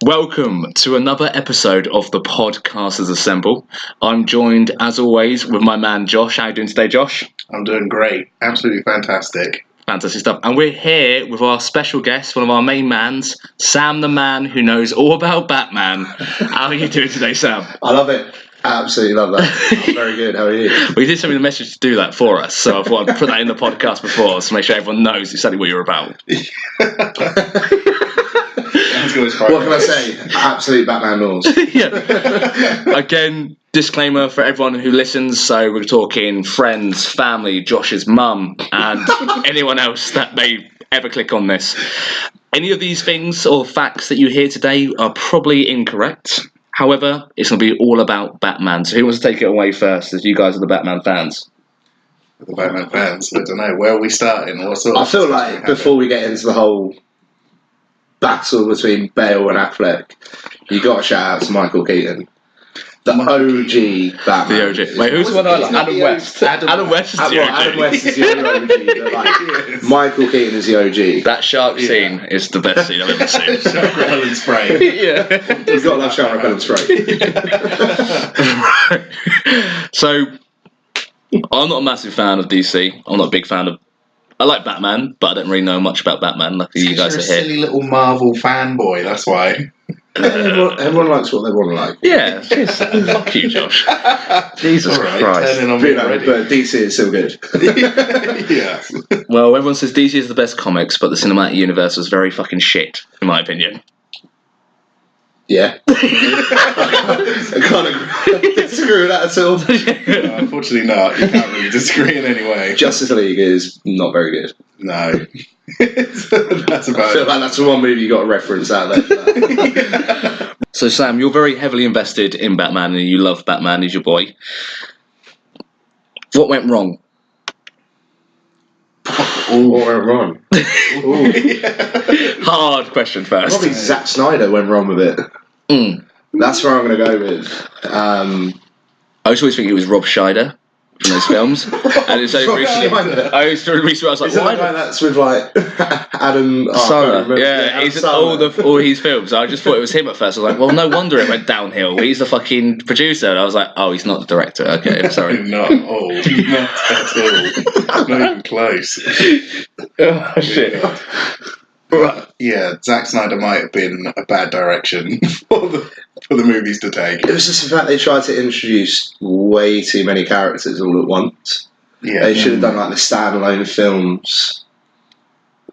Welcome to another episode of the Podcasters Assemble. I'm joined, as always, with my man Josh. How are you doing today, Josh? I'm doing great. Absolutely fantastic. Fantastic stuff. And we're here with our special guest, one of our main mans, Sam the man who knows all about Batman. How are you doing today, Sam? I love it. Absolutely love that. I'm very good. How are you? We did something in the message to do that for us, so I thought I'd put that in the podcast before to make sure everyone knows exactly what you're about. What can I say? Absolute Batman laws. Yeah. Again, disclaimer for everyone who listens. So we're talking friends, family, Josh's mum, and anyone else that may ever click on this. Any of these things or facts that you hear today are probably incorrect. However, it's going to be all about Batman. So who wants to take it away first, as you guys are the Batman fans? The Batman fans, I don't know. Where are we starting? What sort I feel like before we get into the whole battle between Bale and Affleck, you got to shout out to Michael Keaton. The OG Batman. The OG. Wait, who's the one I like? Adam West. Adam West is the OG. Adam West is the OG. But like, Michael Keaton is the OG. That shark scene is the best scene I've ever seen. Shark repellent spray. Yeah. You've got to love shark repellent spray. So, I'm not a massive fan of DC. I'm not a big fan of... I like Batman, but I don't really know much about Batman. Luckily, you guys You're are a here. silly little Marvel fanboy, that's why. Everyone likes what they want to like. Yeah, fuck you, Josh. Jesus All right, Christ. turning on me already. But DC is still good. Yeah. Well, everyone says DC is the best comics, but the cinematic universe was very fucking shit, in my opinion. Yeah. I can't disagree with that at all. No, unfortunately not. You can't really disagree in any way. Justice League is not very good. No. That's I about feel it. like that's the one movie you got to reference out there. So, Sam, you're very heavily invested in Batman, and you love Batman, he's your boy. What went wrong? What went wrong? Hard question first. Probably Zack Snyder went wrong with it. Mm. That's where I'm going to go with. I used to always think it was Rob Schneider in those films. And it's only Rob recently, Schneider? I was like, Is that why? the guy that's with like Adam Sandler. Yeah, Adam he's in Sandler. all his films. I just thought it was him at first. I was like, well, no wonder it went downhill. He's the fucking producer. And I was like, oh, he's not the director. Okay, I'm sorry. Not at all. Not at all. Not even close. Oh, shit. But yeah, Zack Snyder might have been a bad direction for the movies to take. It was just the fact they tried to introduce way too many characters all at once. Yeah, They should have done like the standalone films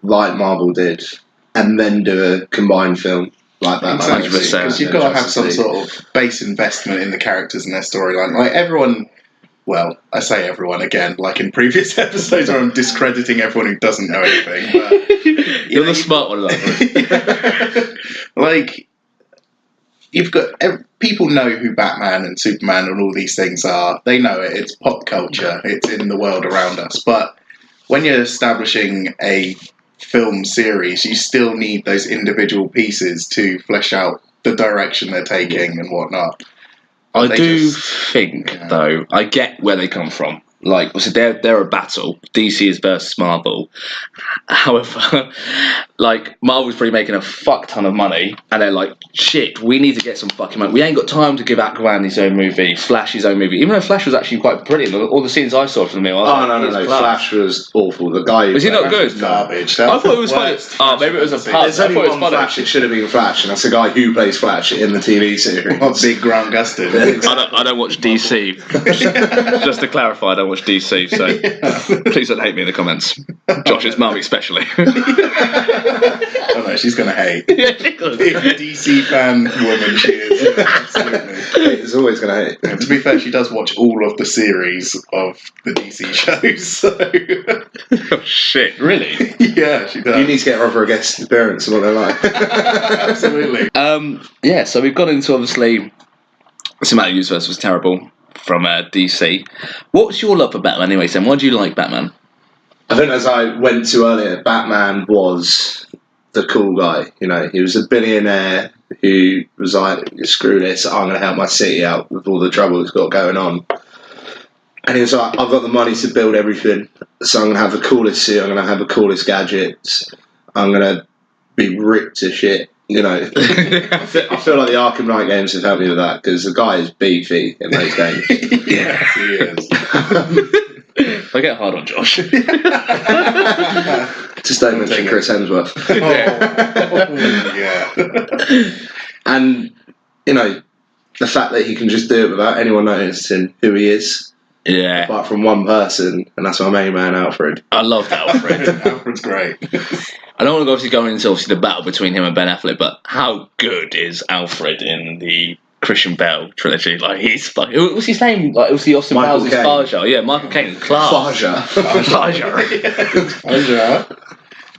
like Marvel did, and then do a combined film like that. Exactly, 100%. because you've got to have some sort of base investment in the characters and their storyline. Like everyone, well, I say everyone again, like in previous episodes where I'm discrediting everyone who doesn't know anything. But, You're the smart one, like. like you've got people know who Batman and Superman and all these things are. They know it. It's pop culture. It's in the world around us. But when you're establishing a film series, you still need those individual pieces to flesh out the direction they're taking and whatnot. I They do just- think, yeah. though, I get where they come from. Like, so they're a battle. DC is versus Marvel. However, like, Marvel's probably making a fuck ton of money, and they're like, shit, we need to get some fucking money. We ain't got time to give Aquaman his own movie, Flash his own movie. Even though Flash was actually quite brilliant. All the scenes I saw from him, I was Oh like, no, he's class. Flash was awful. The guy Was he not good? Garbage. I thought it was funny. Oh, maybe it was a pun. There's I only thought it was one funny. Flash. It should have been Flash, and that's the guy who plays Flash in the TV series. Big Grant Gustin. I don't watch DC. Just to clarify, I don't watch DC, so please don't hate me in the comments. Josh's mum especially. Oh no, she's gonna hate. Big DC fan woman she is. Absolutely. It's always going to hate. And to be fair, she does watch all of the series of the DC shows. So Oh shit, really? yeah, she does. You need to get her for a guest appearance and what they're like. Absolutely. Yeah, so we've got into, obviously, the cinematic universe was terrible from DC. What's your love for Batman anyway, Sam? Why do you like Batman? I think as I went to earlier, Batman was the cool guy. You know, he was a billionaire who was like, screw this, I'm going to help my city out with all the trouble it's got going on. And he was like, I've got the money to build everything, so I'm going to have the coolest suit, I'm going to have the coolest gadgets, I'm going to be ripped to shit. You know, I feel like the Arkham Knight games have helped me with that because the guy is beefy in those games. Yes, he is. I get hard on Josh. Just don't mention Chris Hemsworth. Yeah. And, you know, the fact that he can just do it without anyone noticing who he is, Yeah. apart from one person, and that's my main man, Alfred. I love Alfred. Alfred's great. I don't want to obviously go into obviously the battle between him and Ben Affleck, but how good is Alfred in the Christian Bale trilogy? Like, he's fucking... What's his name? Like, it was the Austin Michael Powers' Caine. Faja. Yeah, Michael Caine. Class. Faja.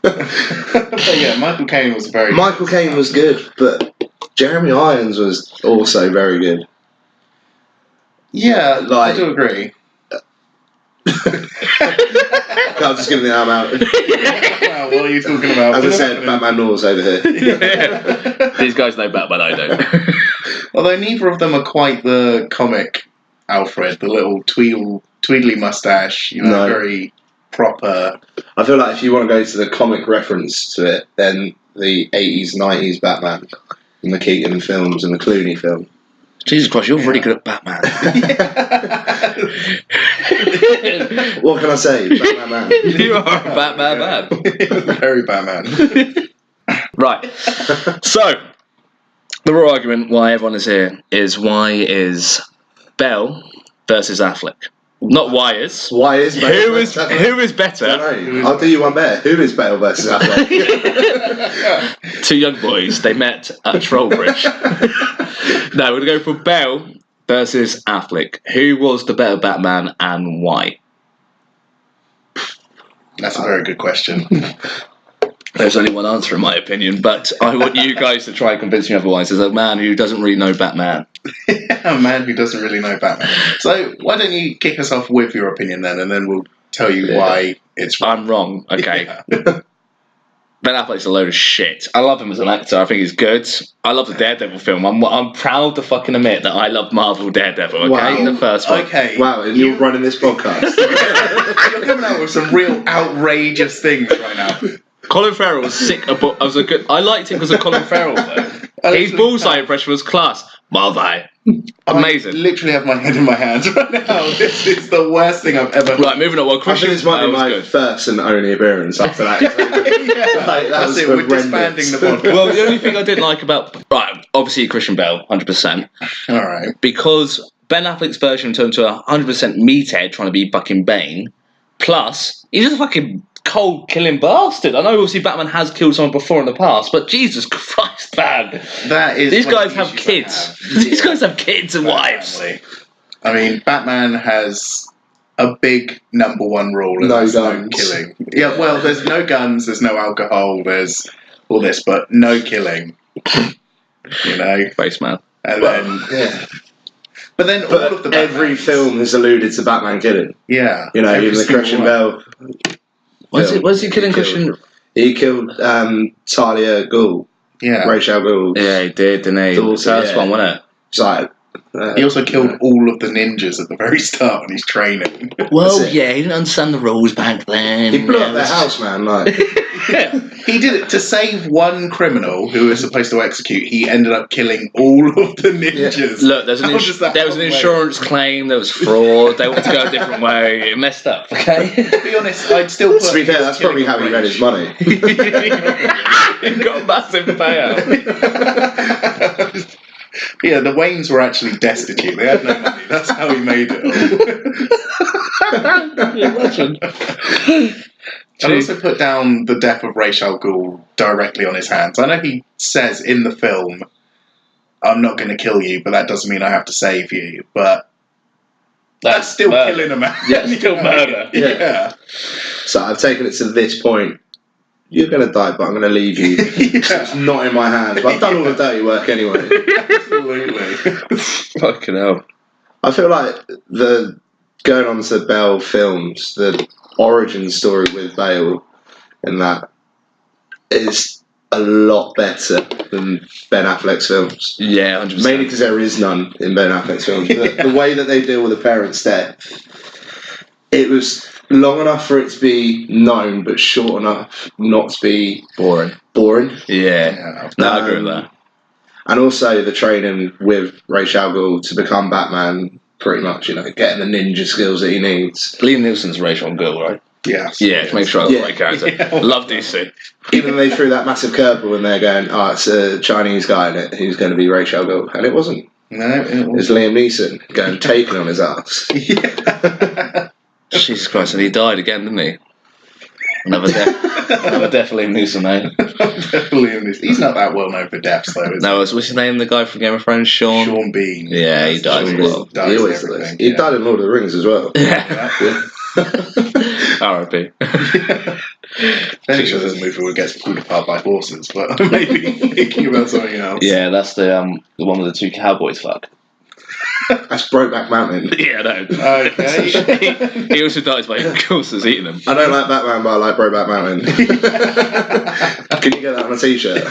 But yeah, Michael Caine was very. Michael Caine was good, but Jeremy Irons was also very good. Yeah, Like- I do agree. I'm just giving the arm out. Wow, what are you talking about? As I said, Batman Laws over here. These guys know Batman, I don't. Although neither of them are quite the comic Alfred, the little tweedly mustache, you know, No. very proper. I feel like if you want to go to the comic reference to it, then the 80s, 90s Batman and the Keaton films and the Clooney film. Jesus Christ, you're really good at Batman. What can I say? Batman man. You are a Batman man. Very Batman. Right. So, the real argument why everyone is here is why is Bell versus Affleck? Not why is. Why is Bale Who is better? I'll do you one better. Who is Bale versus Affleck? Two young boys, they met at Trollbridge. No, we're going to go for Bell versus Affleck. Who was the better Batman and why? That's a very good question. There's only one answer in my opinion, but I want you guys to try and convince me otherwise. As a man who doesn't really know Batman. A man who doesn't really know Batman. So why don't you kick us off with your opinion then, and then we'll tell you why it's wrong. I'm wrong, okay. Yeah. Ben Affleck's a load of shit. I love him as an actor. I think he's good. I love the Daredevil film. I'm proud to fucking admit that I love Marvel Daredevil, okay? Wow. The first one. Okay. Wow, and you're running this podcast. You're coming out with some real outrageous things right now. Colin Farrell was sick. I liked him because of Colin Farrell, though. His bullseye impression was class. Bullseye. Amazing. I literally have my head in my hands right now. This is the worst thing I've ever. Right, moving on. Well, I Christian think this might be Bale was my good. first and only appearance after that. Yeah, Like, that that's was it. We're horrendous. disbanding the podcast. Well, the only thing I didn't like about... Right, obviously Christian Bale, 100%. All right. Because Ben Affleck's version turned to a 100% meathead trying to be fucking Bane. Plus, he's just a fucking cold killing bastard. I know obviously Batman has killed someone before in the past, but Jesus Christ, man. That is. These one of guys the have issues I kids. have. These guys have kids and wives. Family. I mean, Batman has a big number one rule. And No that's guns. No killing. Yeah, well, there's no guns, there's no alcohol, there's all this, but no killing. You know? Face man. And Well, then. yeah. But then all of the But every Batmans- film has alluded to Batman killing. Yeah. You know, every even the single Christian one. Bale. Was he killing Christian? He killed Talia Ghul, Yeah. Ra's al Ghul. Yeah, he did, didn't he? The The first yeah. one, wasn't it? It's like, He also killed all of the ninjas at the very start when he's training. Well, That's it. yeah, he didn't understand the rules back then. he blew Yeah, up their house, man. Like, Yeah. He did it to save one criminal who was supposed to execute. He ended up killing all of the ninjas. Look, there was How does that an work? insurance claim, there was fraud, they wanted to go a different way, it messed up, okay? To be honest, I'd still put. to be fair, that's probably how he killing made his money. He got a massive payout. Yeah, the Waynes were actually destitute. They had no money. That's how he made it Can you imagine? all. I'd also put down the death of Ra's al Ghul directly on his hands. I know he says in the film, I'm not going to kill you, but that doesn't mean I have to save you. But that's still murder. killing a man. Yeah, still murder. Yeah. So I've taken it to this point. You're going to die, but I'm going to leave you. It's not in my hands. But I've done all the dirty work anyway. Absolutely. Fucking hell. I feel like going on to Bale films, the origin story with Bale and that is a lot better than Ben Affleck's films. Yeah, 100%. Mainly because there is none in Ben Affleck's films. The way that they deal with the parents' death, it was long enough for it to be known, but short enough not to be Boring. Yeah. No, I agree with that. And also the training with Ra's al Ghul to become Batman, pretty much, you know, getting the ninja skills that he needs. Liam Neeson's Ra's al Ghul, right? Yeah. Yeah, to make sure I got the Yeah. right character. Yeah. Love DC. Even though they threw that massive curveball and they're going, oh, it's a Chinese guy in it who's going to be Ra's al Ghul. And it wasn't. No, It was Liam Neeson going taking on his ass. Yeah. Jesus Christ, and he died again, didn't he? Another death for Liam Neeson, eh? Definitely. He's not that well known for deaths, though, is No, what's his name? The guy from Game of Thrones, he? Sean? Sean Bean. Yeah, he died as well. He always does. He died in Lord of the Rings as well. Yeah. Yeah. R.I.P. Fairly sure there's a movie where it gets pulled apart by horses, but maybe thinking about something else. Yeah, that's the one with the two cowboys fuck. That's Brokeback Mountain. Yeah, no. Okay. He also dies by horses eating them. I don't like Batman, but I like Brokeback Mountain. Can you get that on a t-shirt?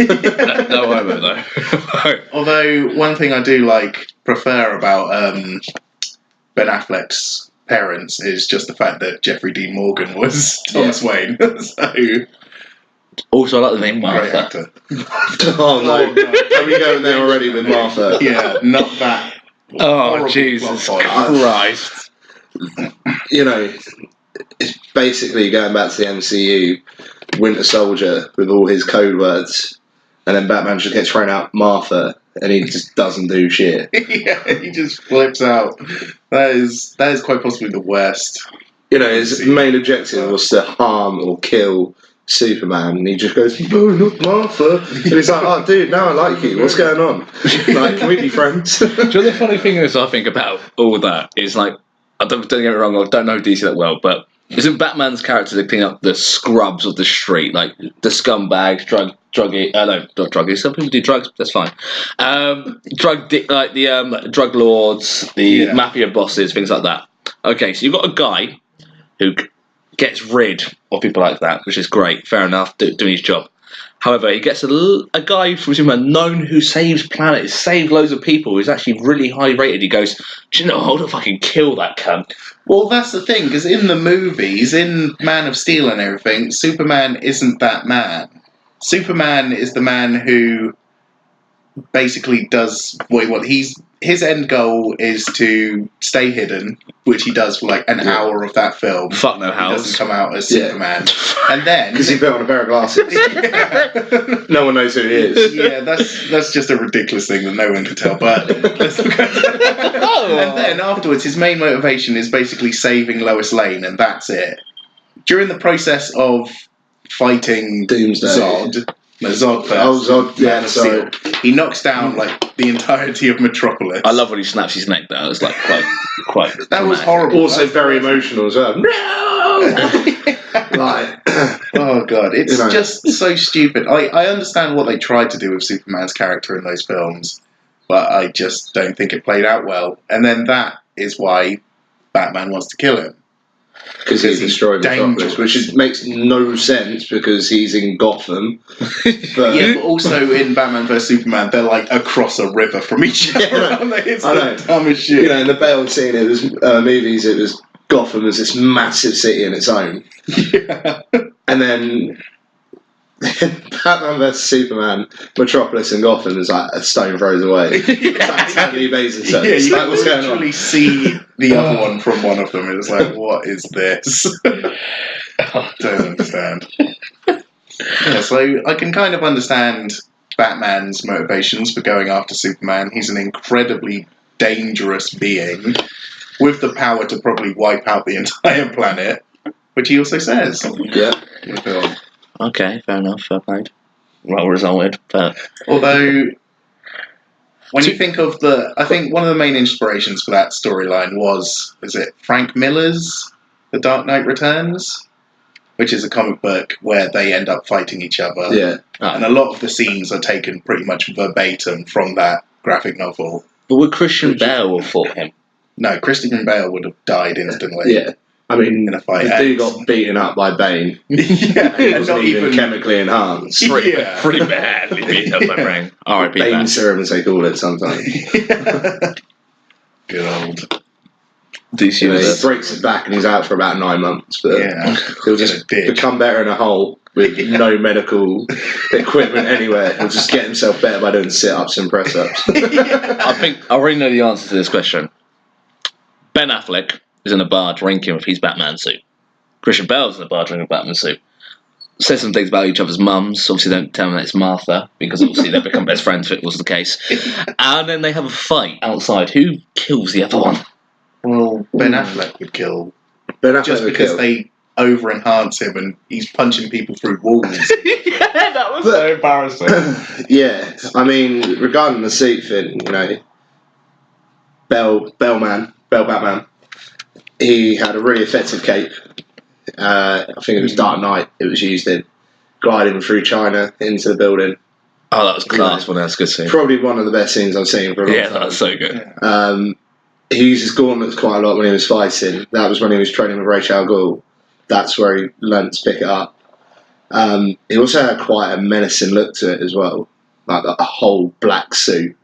No homo, though. Although, one thing I do prefer about Ben Affleck's parents is just the fact that Jeffrey Dean Morgan was Thomas Wayne. So, Also, I like the name great Martha. actor. Oh no. Are we going there already with Martha? Yeah, not that. Oh, horrible Jesus plot point. Christ. You know, it's basically going back to the MCU, Winter Soldier with all his code words, and then Batman just gets thrown out Martha, and he just doesn't do shit. Yeah, he just flips out. That is quite possibly the worst. You know, his main objective was to harm or kill Superman, and he just goes, no, not Martha. And he's like, oh, dude, now I like you. What's going on? Like, can we be friends? Do you know the funny thing is, I think about all that is like, don't get me wrong, I don't know DC that well, but isn't Batman's character to clean up the scrubs of the street, like the scumbags, not druggies. Some people do drugs, that's fine. Drug lords, the mafia bosses, things like that. Okay, so you've got a guy who gets rid of people like that, which is great, fair enough, doing his job. However, he gets a guy from Superman known who saves planets, saved loads of people, who's actually really high rated. He goes, do you know, I'll fucking kill that cunt. Well, that's the thing, because in the movies, in Man of Steel and everything, Superman isn't that man. Superman is the man who basically does what he wants. His end goal is to stay hidden, which he does for like an hour of that film. Fuck no He house. doesn't come out as Superman. And then... Because he put on a pair of glasses. No one knows who he is. Yeah, that's just a ridiculous thing that no one can tell. But and then afterwards, his main motivation is basically saving Lois Lane, and that's it. During the process of fighting Doomsday. Zod first. Oh, Zod, yeah, Man of sorry. Steel, he knocks down like the entirety of Metropolis. I love when he snaps his neck down. It's like quite. That was dramatic. horrible. Also very emotional as well. No! Like, Oh god, it's You know. just so stupid. I understand what they tried to do with Superman's character in those films, but I just don't think it played out well. And then that is why Batman wants to kill him. because he destroyed Metropolis, dangerous. which makes no sense because he's in Gotham. But Yeah, but also in Batman vs Superman, they're like across a river from each other. Yeah, aren't they? It's I the know. dumbest shit. you know, in the Bale scene, it was movies. It was Gotham as this massive city in its own, Yeah. and then Batman vs Superman, Metropolis and Gotham is like a stone throws away. That's Andy Bezos said. Yeah, It's you like, what's going literally on? see the other one from one of them. It's like, what is this? Don't understand. Yeah, so I can kind of understand Batman's motivations for going after Superman. He's an incredibly dangerous being with the power to probably wipe out the entire planet, which he also says. Yeah. in the film. Okay, fair enough. Fair played. Well resulted, but Although, when you think of I think one of the main inspirations for that storyline is it Frank Miller's The Dark Knight Returns? Which is a comic book where they end up fighting each other. Yeah. And a lot of the scenes are taken pretty much verbatim from that graphic novel. But would Christian Bale have fought him? No, Christian Bale would have died instantly Yeah. I mean, in a fight. the dude got beaten up by Bane. Yeah, He and wasn't not even even... chemically enhanced. Yeah. Pretty badly beat up my brain. R.I.P. Bane that. serum, as they call it sometimes. Good old. DC You know, he universe. breaks his back and he's out for about 9 months, but Yeah. he'll just become better in a hole with no medical equipment anywhere. He'll just get himself better by doing sit-ups and press-ups. I think I already know the answer to this question. Ben Affleck is in a bar drinking with his Batman suit. Christian Bale's in a bar drinking with a Batman suit. Says some things about each other's mums. Obviously, don't tell them that it's Martha, because obviously they've become best friends if it was the case. And then they have a fight outside. Who kills the other one? Well, Ben Affleck would kill. Ben Affleck Just would because kill. they over-enhance him and he's punching people through walls. Yeah, that was so embarrassing. Yeah, I mean, regarding the suit thing, you know, Bell Batman, he had a really effective cape. I think it was Dark Knight it was used in, gliding through China into the building. Oh, that was class. Well, that's a good scene. Probably one of the best scenes I've seen for a long Yeah, time. that's so good. He uses gauntlets quite a lot when he was fighting. That was when he was training with Ra's al Ghul. That's where he learned to pick it up. He also had quite a menacing look to it as well, like a whole black suit.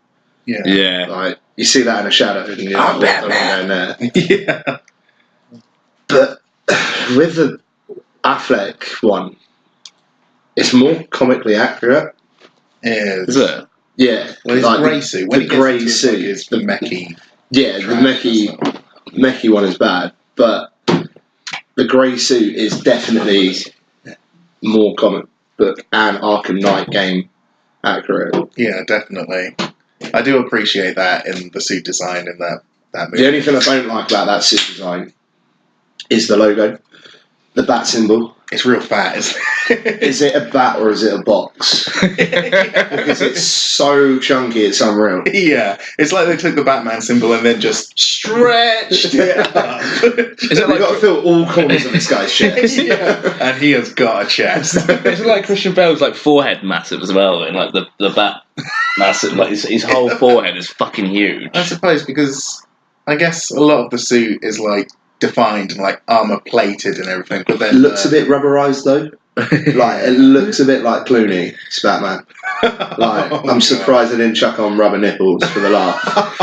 Yeah. Yeah. Like you see that in a shadow, and you're like, what am I doing there? Yeah. But with the Affleck one, it's more comically accurate. Is Is it? Yeah, Well, his like grey suit. When the he gets grey into suit. his the mechie. Yeah, the mechie one is bad, but the grey suit is definitely more comic book and Arkham Knight game accurate. Yeah, definitely. I do appreciate that in the suit design in that movie. The only thing I don't like about that suit design is the logo, the bat symbol. It's real fat, isn't it? Is it a bat or is it a box? Because it's so chunky, it's unreal. Yeah, it's like they took the Batman symbol and then just stretched it up. Is it We've got to fill all corners of this guy's chest. Yeah, and he has got a chest. Is it like Christian Bale's like forehead massive as well, and like the bat massive, like his whole forehead is fucking huge. I suppose because I guess a lot of the suit is like defined and like armor plated and everything, but then It looks a bit rubberized though. Like it looks a bit like Clooney, it's Batman. Like I'm surprised they didn't chuck on rubber nipples for the laugh.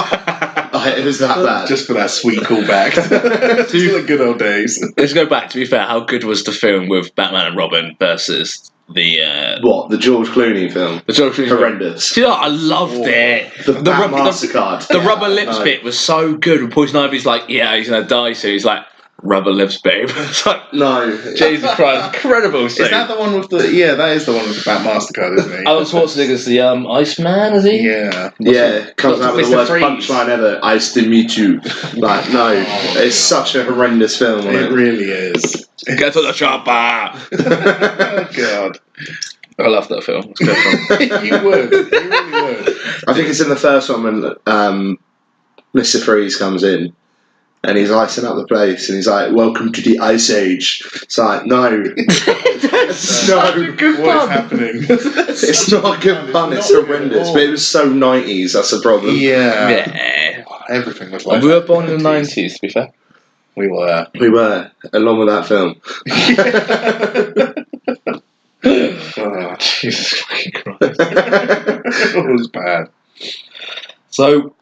Like, it was that bad. Just for that sweet callback to the good old days. Let's go back. To be fair, how good was the film with Batman and Robin versus the What, the George Clooney film? the George Clooney film? Horrendous. Do you know what? I loved it. The Bat Mastercard. The rubber lips No. bit was so good. When Poison Ivy's like, yeah, he's gonna die soon. He's like, rubber lips, babe. It's like, No. Jesus Christ, incredible scene. Is that the one with the? Yeah, that is the one with the Bat Mastercard, isn't it? Arnold Schwarzenegger's the Iceman, is he? Yeah. Yeah, comes out with the Mr. worst Freeze. punchline ever. I still meet you. Like, no. It's such a horrendous film. It Isn't it? really is. Get to the chopper. Oh God. I love that film. It's a good film. You would. You really would. I think it's in the first one when Mr. Freeze comes in and he's icing up the place and he's like, welcome to the Ice Age. It's like, no. That's such a good What is pun. happening? It's not a good pun, it's horrendous. But it was so 90s, that's the problem. Yeah. Yeah. Everything was like We were that. born in the 90s, to be fair. We were. We were, along with that film. Oh, Jesus fucking Christ. it was bad. So,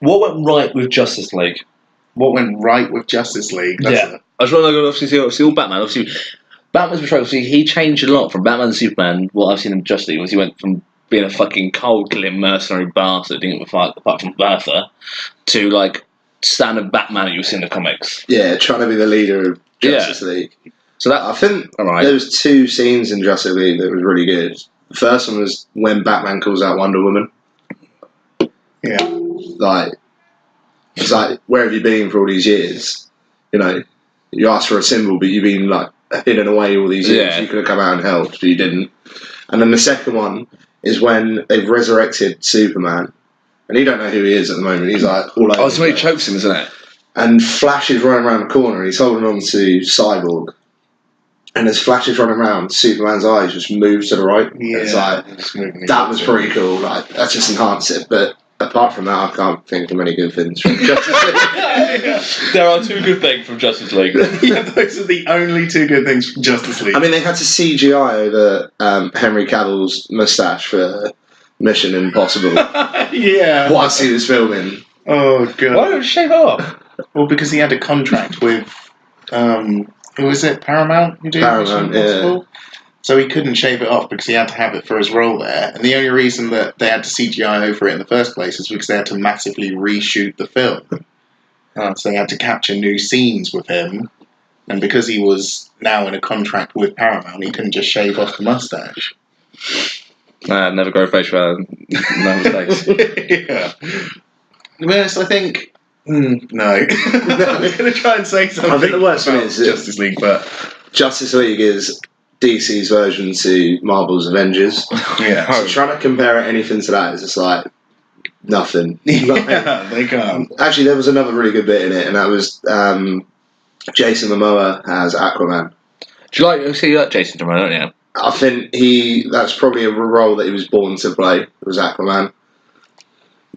what went right with Justice League? What went right with Justice League? Yeah. I just want to obviously see all Batman. Obviously, Batman's portrayal, obviously, he changed a lot from Batman to Superman. What I've seen in Justice League was he went from being a fucking cold-killing mercenary bastard, didn't give a fuck apart from Bertha, to like standard Batman that you see in the comics. Yeah, trying to be the leader of Justice League. So that, I think alright. there was 2 scenes in Justice League that was really good. The first one was when Batman calls out Wonder Woman. Yeah. Like, it's like, where have you been for all these years? You know, you asked for a symbol, but you've been like hidden away all these years. Yeah. You could have come out and helped, but you didn't. And then the second one is when they've resurrected Superman, and you don't know who he is at the moment. He's like all over. oh, somebody the place. chokes him, isn't it? And Flash is running around the corner, and he's holding on to Cyborg. And as Flash is running around, Superman's eyes just move to the right. Yeah. It's like, Just moving his that was head. pretty cool. Like, that just enhanced it. But apart from that, I can't think of many good things from Justice League. There are 2 good things from Justice League. Yeah, those are the only 2 good things from Justice League. I mean, they had to CGI over Henry Cavill's moustache for Mission Impossible. yeah. Whilst he was filming. Oh god. Why don't you shave it off? Well, because he had a contract with who was it? Paramount. Who did Paramount, Mission Impossible? So he couldn't shave it off because he had to have it for his role there. And the only reason that they had to CGI over it in the first place is because they had to massively reshoot the film. So they had to capture new scenes with him. And because he was now in a contract with Paramount, he couldn't just shave off the mustache. Never grow facial hair. No mistakes. Yeah. Yes, I think... no. I'm going to try and say something I think the worst thing about is that Justice League, but... Justice League is DC's version to Marvel's Avengers. Yeah. So trying to compare anything to that is just like nothing. Yeah, they can't. Actually, there was another really good bit in it, and that was Jason Momoa as Aquaman. Do you like Jason Momoa, don't you? I think that's probably a role that he was born to play, was Aquaman.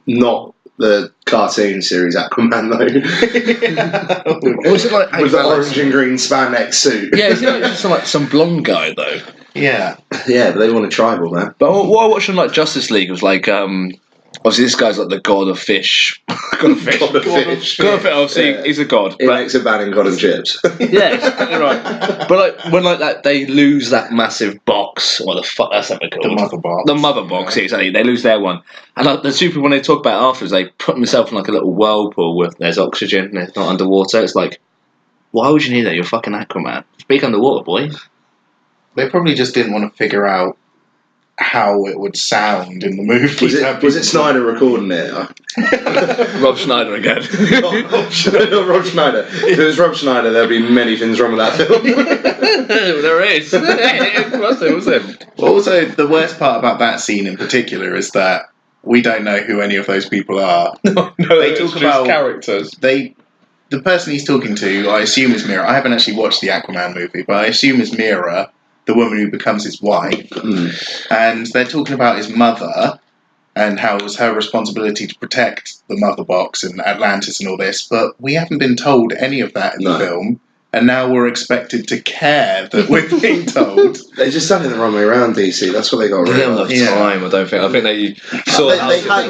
Not the cartoon series Aquaman, though. Was it like with the orange and green spandex suit? Yeah, is it like some blonde guy though? Yeah. Yeah, but they want a tribal, man. But what I watched on like Justice League was like obviously this guy's like the god of fish. God of fish. God of fish. God of fish, obviously Yeah. he's a god. He But makes a ban in cod and chips. yeah, exactly right. But like when like that they lose that massive box, what the fuck that's ever called? The mother box. The mother box, yeah, exactly. They lose their one. And like the super when they talk about it afterwards, they put themselves in like a little whirlpool with there's oxygen and it's not underwater. It's like, why would you need that? You're fucking Aquaman. Speak underwater, boy. They probably just didn't want to figure out how it would sound in the movie. Was it Snyder recording it? Rob Schneider again. Not Rob Schneider. If it was Rob Schneider, there'd be many things wrong with that film. There is. It was him. Well, also, the worst part about that scene in particular is that we don't know who any of those people are. No, They talk about characters. The person he's talking to, I assume is Mira. I haven't actually watched the Aquaman movie, but I assume is Mira, the woman who becomes his wife. And they're talking about his mother and how it was her responsibility to protect the mother box and Atlantis and all this, but we haven't been told any of that in the film, and now we're expected to care that we're being told. They just done it the wrong way around, DC. That's what they got They rid had of. enough time, I don't think. I think they saw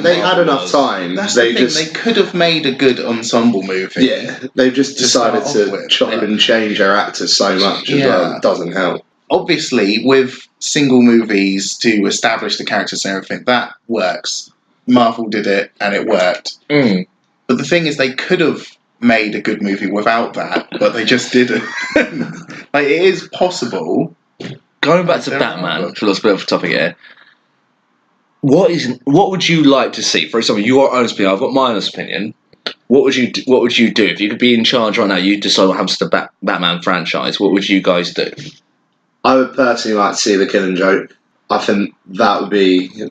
They had enough time. That's They the thing, just they could have made a good ensemble movie. yeah, they've just To start decided off to with. chop and change their actors so much as well. It doesn't help. Obviously, with single movies to establish the characters and everything, that works. Marvel did it, and it worked. But the thing is, they could have made a good movie without that, but they just didn't. Like, it is possible. Going back to There Batman, are. for a bit of a topic here. What would you like to see? For example, your honest opinion. I've got my honest opinion. What would you do if you could be in charge right now? You decide what happens to the Batman franchise. What would you guys do? I would personally like to see the Killing Joke. I think that would be. For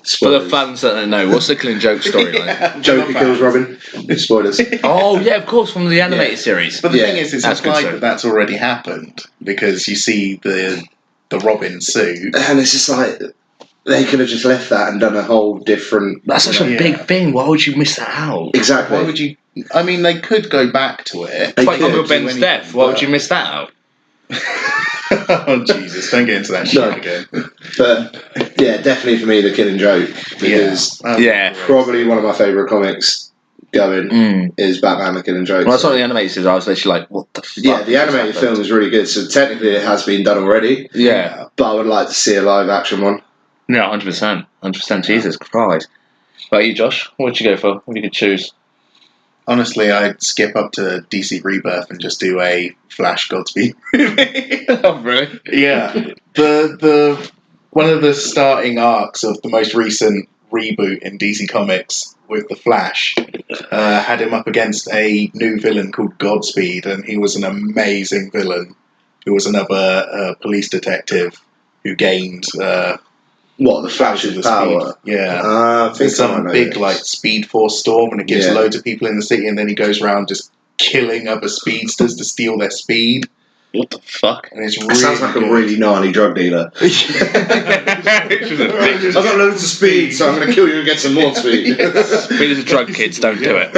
Spoilers. the fans that don't know, what's the Killing Joke storyline? Joker kills Robin. Spoilers. Oh yeah, of course, from the animated series. But the Yeah, thing is, it's that's implied good, that that's already happened, because you see the Robin suit. And it's just like they could have just left that and done a whole different. That's such a Yeah. big thing. Why would you miss that out? Exactly. Why would you... I mean, they could go back to it. They It's like could Uncle do Ben's anything, death. Why would but- you miss that out? Oh, Jesus, don't get into that shit No. again. But yeah, definitely for me, the Killing Joke because Yeah. probably one of my favourite comics going is Batman: The Killing Joke. Well, that's what the animated series. I was literally like, what the fuck? Yeah, the just animated happened? film is really good. So technically, it has been done already. Yeah. But I would like to see a live action one. Yeah, 100%. 100%. Jesus Christ. But you, Josh, what would you go for if you could choose? Honestly, I'd skip up to DC Rebirth and just do a Flash Godspeed movie. Oh, really? Yeah. The one of the starting arcs of the most recent reboot in DC Comics with the Flash had him up against a new villain called Godspeed, and he was an amazing villain. Who was another police detective who gained What, the Flash's the power? speed. Yeah. I think There's I some know big this. like Speed Force storm, and it gives Yeah. loads of people in the city, and then he goes around just killing other speedsters to steal their speed. What the fuck? And it's That really sounds like good. a really gnarly drug dealer. I've got loads of speed, so I'm going to kill you and get some more speed. Speed is a drug, kids. Don't do it.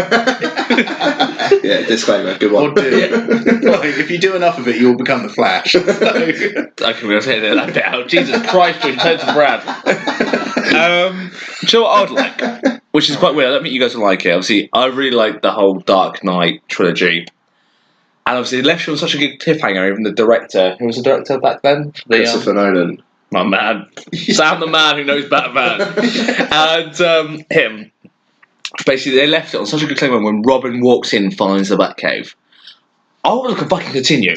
Yeah, disclaimer. Good Or one. do it. Like, if you do enough of it, you'll become the Flash. Okay, we're going to take that bit out. Jesus Christ, George, turn to Brad. Do you know what I'd like? which is quite weird. I don't think you guys will like it. Obviously, I really like the whole Dark Knight trilogy. And obviously, it left you on such a good cliffhanger. Even the director, who was the director back then? Christopher Nolan. My man. Sam the man who knows Batman. And him. Basically, they left it on such a good cliffhanger when Robin walks in and finds the Batcave. I want to fucking continue.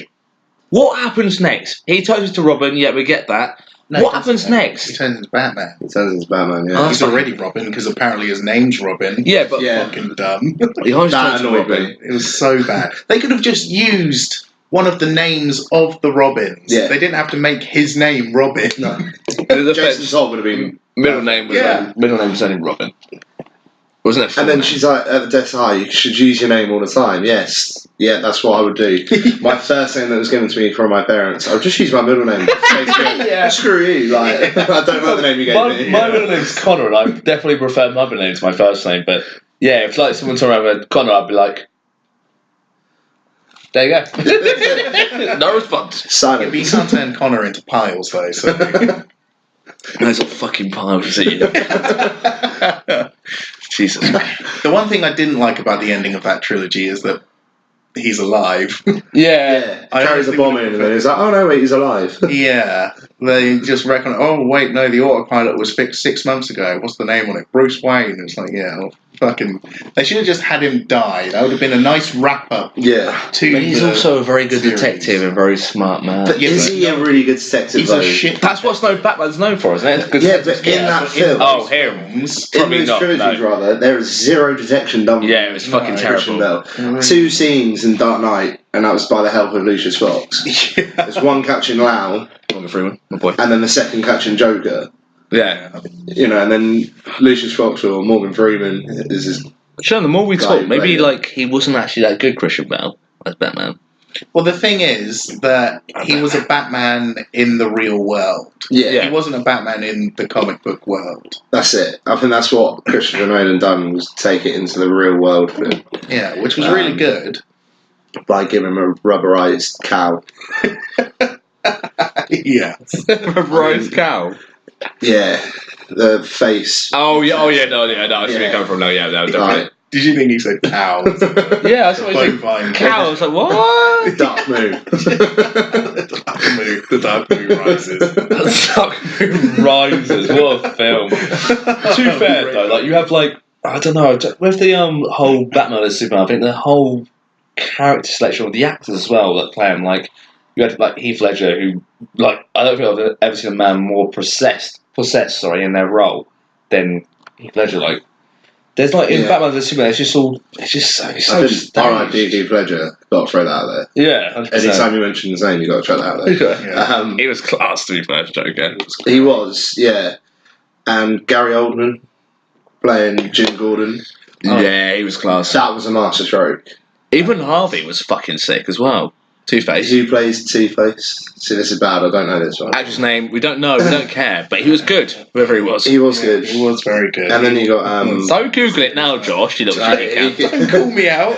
What happens next? He turns into Robin, yeah, we get that. No, what happens next? He turns into Batman. He turns into Batman, yeah. He's already Robin because apparently his name's Robin. Yeah, but fucking dumb. He always That turns into annoyed Robin. me. It was so bad. They could have just used one of the names of the Robins. Yeah. They didn't have to make his name Robin. No. The Jason Todd would have been... middle name was only Robin. Wasn't it? And then she's like, at the desk, you should use your name all the time. Yes. Yeah, that's what I would do. My first name that was given to me from my parents, I would just use my middle name. Yeah. Screw you. Like, I don't know the name you gave me. My middle name's Connor, and I definitely prefer my middle name to my first name. But yeah, if like someone told me about Connor, I'd be like, there you go. No response. Yeah, Silence. but you can't turn Connor into piles though. So There's a fucking pile of it. Jesus. the one thing I didn't like about the ending of that trilogy is that he's alive. Yeah. I Carries the honestly bomb would in, have and then he's like, oh no, wait, he's alive. Yeah, they just reckon. Oh wait, no, the autopilot was fixed 6 months ago. What's the name on it? Bruce Wayne. It's like, yeah, well, fucking. They should have just had him die. That would have been a nice wrap up. Yeah. To But he's the also a very good series. detective and very smart man. But is he a really good detective, He's though? a shit. That's what Batman's known for, isn't it? Good Yeah, detective. but in that film... Oh, him. films, In Probably those not, trilogies, no. rather, there is zero detection done. Yeah, it was fucking No, Christian terrible. Bale. 2 scenes in Dark Knight, and that was by the help of Lucius Fox. Yeah. There's one catching Lau, Morgan Freeman, my boy. and then the second catching Joker. Yeah. You know, and then Lucius Fox or Morgan Freeman is his... Sean, the more we Guy talk, who maybe played it. like he wasn't actually that good, Christian Bale, as Batman. Well, the thing is that he was a Batman in the real world. Yeah, He wasn't a Batman in the comic book world. that's it. I think that's what Christopher Nolan done, was take it into the real world for him, Yeah, which was really good. by giving him a rubberized cow. Yeah. Rose cow. Yeah, the face. Oh yeah, no, I see where Yeah. you're coming from. No, yeah, no, definitely. Did you think he said cow? Yeah, I thought it was Bovine. like cow. I was like, what? Dark move. The Dark Moon rises. Dark Moon Rises. What a film. To be fair though, like you have like I don't know with the whole Batman as Superman. I think the whole character selection of the actors as well that play him. Like you had like Heath Ledger, who like I don't think I've ever seen a man more possessed in their role than Heath Ledger. Like there's like in Yeah. Batman vs Superman, it's just so I staged. think R.I.P. Heath Ledger. Got to throw that out there. Yeah, 100%. Anytime you mention his name, you got to throw that out there. Yeah. He was class to be fair, Joker. He was, yeah. And Gary Oldman playing Jim Gordon. Yeah, he was class. That was a master stroke. Even Harvey was fucking sick as well. Two-Face. Who plays Two-Face? See, this is bad. I don't know this one. Actor's name, we don't know, we don't care, but he was good, whoever he was. He was good. He was very good. And then you got Don't Google it now, Josh, you little shitty cat. Don't call me out.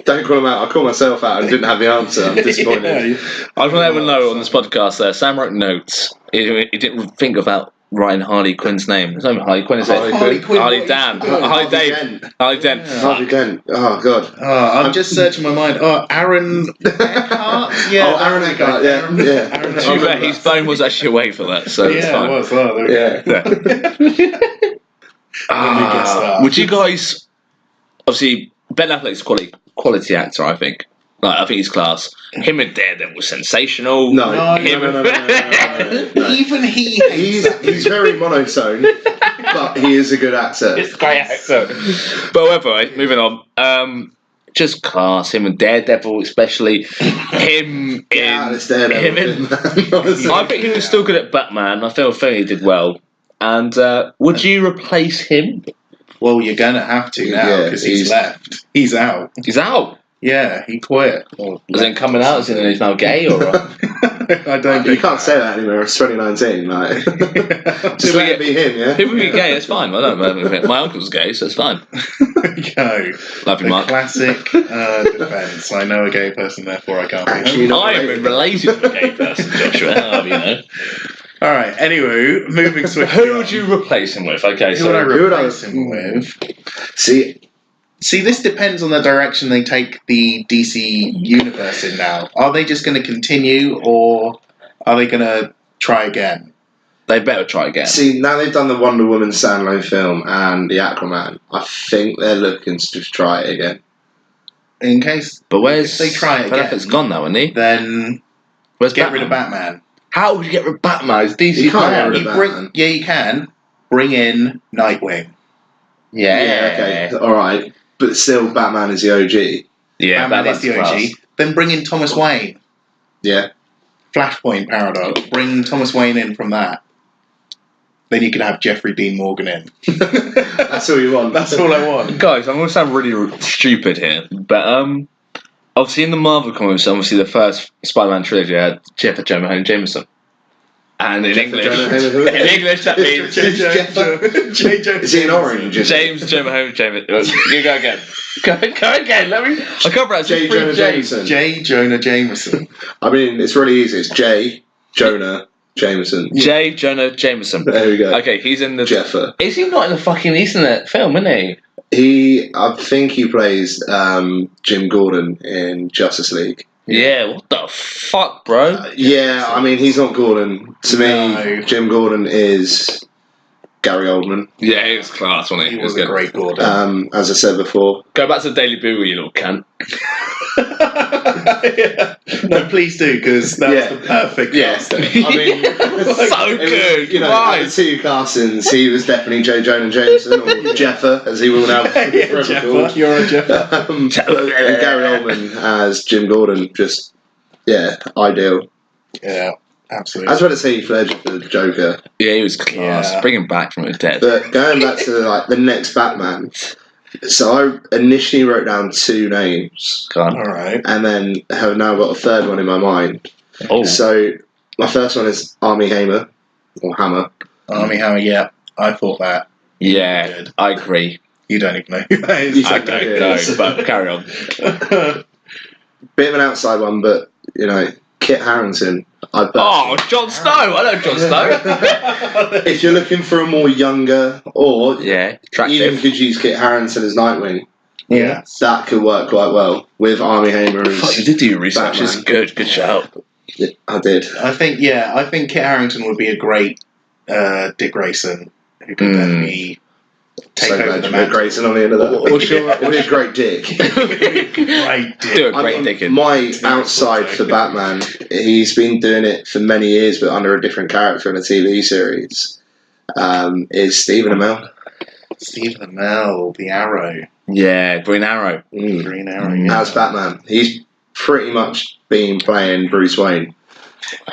Don't call him out. I call myself out and didn't have the answer. I'm disappointed. I want everyone to know on this podcast, Sam wrote notes. He didn't think about writing Harley Quinn's name. It's not even Harley Quinn, is it? Harley Quinn. Harley Dan. Harley Dave. Dent. Harley Dent. Harvey Dent. Oh, God. I'm just searching my mind. Oh, Aaron Eckhart? Yeah. Oh, Aaron Eckhart, yeah. Aaron To be fair, Eckhart. his phone was actually away for that, so it's Yeah, fine. it was. Oh, there we go. Would you guys... Obviously, Ben Affleck's quality actor, I think. Like, I think he's class. Him and Daredevil was sensational. No. No, Him no, no. Even he He's very monotone, but he is a good actor. It's a great actor. But whatever, moving on. Just class. Him and Daredevil, especially. Him Yeah, in... it's Daredevil. him in- I think he was still good at Batman. I feel he did well. And would you replace him? Well, you're going to have to now Yeah, because he's he's- left. He's out. He's out. Yeah, he quit. Was it coming out as in he's now gay or? I don't You think can't say that anymore. It's 2019. Like, just let it be him, yeah. People be gay, it's fine. I don't know. My uncle's gay, so it's fine. Go. Love you, The Mark. classic defence. I know a gay person, therefore I can't be Actually, him. not I am related. related to a gay person, Joshua. How do you know? All right. Anyway, moving swiftly. Who would you replace him with? Okay, Who would I so replace him with? See, This depends on the direction they take the DC universe in now. Are they just going to continue, or are they going to try again? they better try again. now they've done the Wonder Woman standalone film and the Aquaman. I think they're looking to just try it again. In case, But where's if they try it Ben again, Affleck's gone now, isn't he? then Where's get rid of Batman. How would you get rid of Batman? It's DC You can't man. get rid of Batman. Yeah, you can bring in Nightwing. Yeah. Okay, all right, but still, Batman is the OG. Yeah, Batman is the OG. class. Then bring in Thomas Wayne. Yeah, Flashpoint paradox. Bring Thomas Wayne in from that. Then you can have Jeffrey Dean Morgan in. that's all you want. That's all I want. Guys, I'm going to sound really stupid here, but obviously in the Marvel comics, obviously the first Spider-Man trilogy had Jeff Jonah Holmes Jameson. And in English, that means Is he an orange? James Jonah Holmes Jameson. You go again. Go again. Let me. I can't pronounce J. Jonah Jameson. J. Jonah Jameson. I mean, it's really easy. It's J. Jonah Jameson. J. Jonah Jameson. There we go. Okay, he's in the. Jeffer. Is he not in the fucking? He's in that film, isn't he? I think he plays Jim Gordon in Justice League. Yeah. What the fuck, bro? Yeah, I mean, he's not Gordon. To No. me, Jim Gordon is Gary Oldman. Yeah, he was class, wasn't he? He was a great Gordon. As I said before. Go back to the Daily Bugle, you little cunt. Yeah. No, please do, because that was the perfect casting. I mean, So good. You know, out of the two castings, he was definitely J. Jonah Jameson, or Jeffer, as he will now forever Jeffer, called. you're a Jeffer. And Gary Oldman as Jim Gordon, just, ideal. Yeah, absolutely. As well as Heath Ledger for the Joker. Yeah, he was class. Yeah. Bring him back from the dead. But going back to the next Batman, so I initially wrote down two names, Go on. All right. and then have now got a third one in my mind. Oh, So my first one is Armie Hammer, or Hammer. Armie Hammer, yeah. I thought that. yeah, Good. I agree. You don't even know who that is. I don't know, but carry on. Bit of an outside one, but Kit Harington. Oh, Jon Snow! I know Jon Snow. If you're looking for a more younger, or Yeah, even attractive. could use Kit Harington as Nightwing, Yeah. that could work quite well with Armie Hammer Fuck, you as. did do your research. It's Batman. good shout. I did. I think Kit Harington would be a great Dick Grayson who could definitely take So over glad the you put mantle. Grayson on the end of that. What's your- It'd be a great dick. Great Dick. Do a great digging. My outside for Batman, he's been doing it for many years, but under a different character in a TV series, is Stephen Amell. Stephen Amell, the Arrow. Yeah, Green Arrow. Green Arrow. Yeah. As Batman. He's pretty much been playing Bruce Wayne,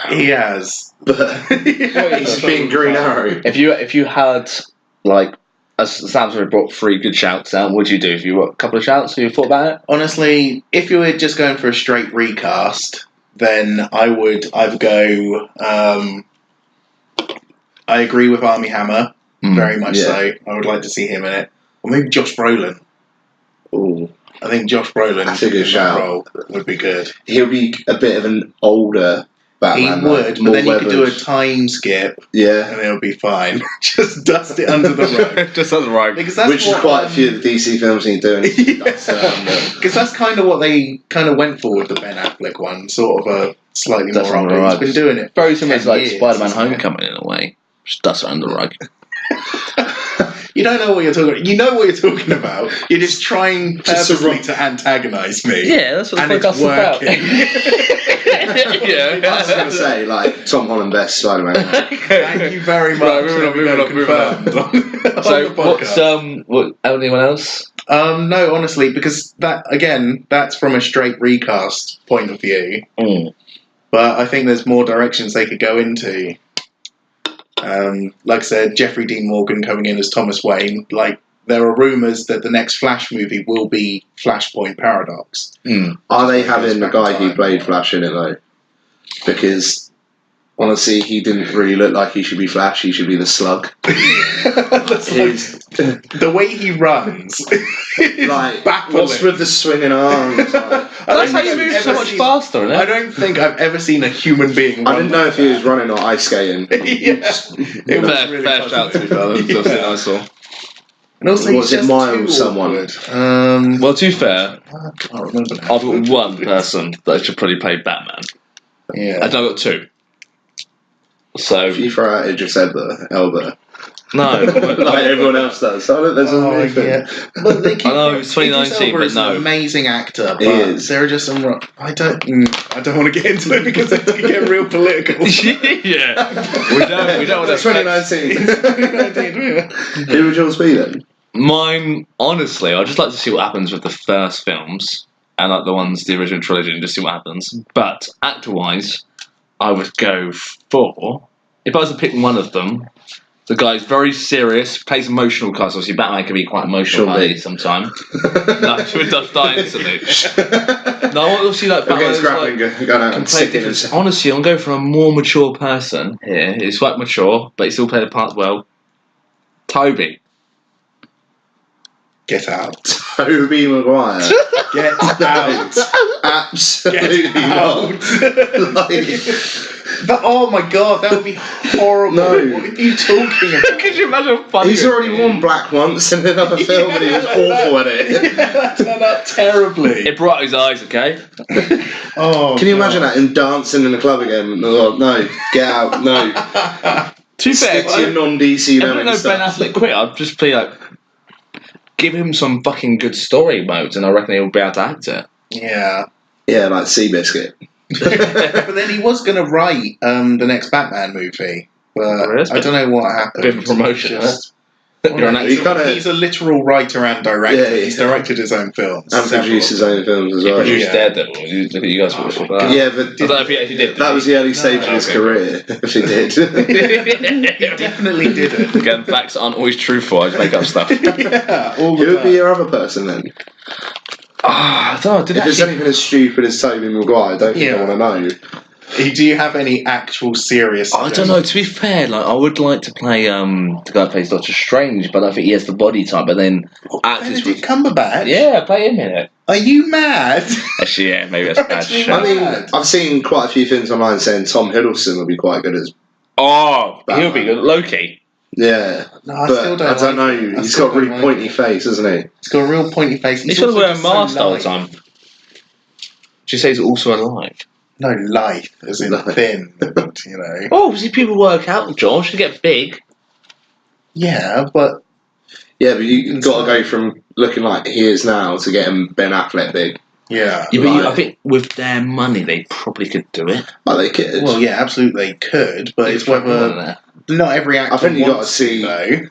He has. but he's been Green Arrow. If you had as Sam's already brought 3 good shouts out, what would you do if you got a couple of shouts? Have you thought about it? Honestly, if you were just going for a straight recast, then I would either go. I agree with Armie Hammer, very much Yeah. so. I would like to see him in it, or maybe Josh Brolin. Ooh, I think Josh Brolin That's a good in that shout. role would be good. he'll be a bit of an older Batman. He would, but more then you could do a weathered. time skip, Yeah, and it'll be fine. Just dust it under the rug. Just on the right. Because that's which is what, quite a few of the DC films need doing. Because that's kind of what they kind of went for with the Ben Affleck one, sort of a slightly Dust more under older. the He's rug. been doing it. Very similar to 10 like years, Spider-Man isn't it? Homecoming in a way. Just dust it under the rug. You don't know what you're talking about. You know what you're talking about. You're just trying Just to purposely rock- to antagonise me. Yeah, that's what And the it's podcast is about. working. I was going to say, like, Tom Holland best Spider-Man. Thank you very much. Right, moving on. Confirmed on So the podcast. what's anyone else? No, honestly, because that's from a straight recast point of view. But I think there's more directions they could go into. Like I said, Jeffrey Dean Morgan coming in as Thomas Wayne. Like, there are rumours that the next Flash movie will be Flashpoint Paradox. Are they having the Back in guy who time. played Flash in it, though? Because Honestly, he didn't really look like he should be Flash. He should be the Slug. The way he runs is Like, baffling. what's with the swinging arms? Like, That's how you move so much faster, isn't it? I don't think I've ever seen a human being run I didn't know if he was running or ice skating. It was really fair shout to be fair. That's the thing I saw. And also, Was it Miles someone? Well, to be fair, I can't remember now. I've got one person that should probably play Batman. Yeah. I've got two. So If you throw out Idris Elba, no, like everyone else does. So there's a new thing. Yeah. But they keep, I know it's 2019, Elba but is no. an amazing actor. But He is. there are just some. I don't want to get into it because it can get real political. yeah, we don't want It's to. 2019. Who would yours be then? Mine, honestly, I'd just like to see what happens with the first films and like the original trilogy, and just see what happens. But actor-wise, I would go for, if I was to pick one of them, the guy's very serious, plays emotional cards. Obviously, Batman can be quite emotional sometimes. No, she would die instantly. No, I want to see like Batman. Going out and sticking his. Honestly, I'm going for a more mature person here. He's quite mature, but he still played the part well. Toby. Get out. Tobey Maguire. Get out. Absolutely Get out. not. But oh my god, that would be horrible. No. What are you talking about? Could you imagine how funny? He's already worn black once in another film and he was awful at it. Yeah, that turned out terribly. It brought his eyes, okay? Oh, Can you imagine that? Him dancing in the club again? Oh, no, get out, no. To be fair, Stick to your non-DC if I don't know Ben stuff. Affleck quit, I'd just be like, give him some fucking good story modes, and I reckon he'll be able to act it. Yeah. Yeah, like Seabiscuit. But then he was going to write the next Batman movie. But I don't know what happened. Bit of a promotion, Just- You're an he's, actor. he's a literal writer and director. Yeah, He's directed his own films. And produced his own films as well. produced Yeah. Daredevil. You guys watched that. Yeah, but I don't know if he did. that was the early stage of his okay. career, if he did. He definitely did it. Again, facts aren't always truthful. I just make up stuff. Yeah, all the Who would be time. your other person then? I don't know. Did If it's anything as stupid as Tobey Maguire, I don't think I want to know. Do you have any actual serious? I don't know. To be fair, like I would like to play the guy who plays Doctor Strange, but I don't think he has the body type. But then actors Benedict Cumberbatch? yeah, play him in it. Are you mad? Actually, yeah, maybe that's a bad Actually, shit. I mean, Mad. I've seen quite a few things online saying Tom Hiddleston would be quite good as. Oh, Batman. he'll be good. Loki. Yeah, No, I but still don't. I don't know. like it. I He's still got a really don't pointy like it. face, hasn't he? He's got a real pointy face. He's got to also wear a just so mask all the light. time. She says also alive. No, lithe, as in Lithe. thin. You know. Oh, see, people work out, Josh. They get big. Yeah, but Yeah, but you've got to go from looking like he is now to getting Ben Affleck big. yeah. Yeah, but Right. I think with their money, they probably could do it. Are they kids? Well, yeah, absolutely they could, but it's Throw money whether there. not every actor I think you got to wants see. though.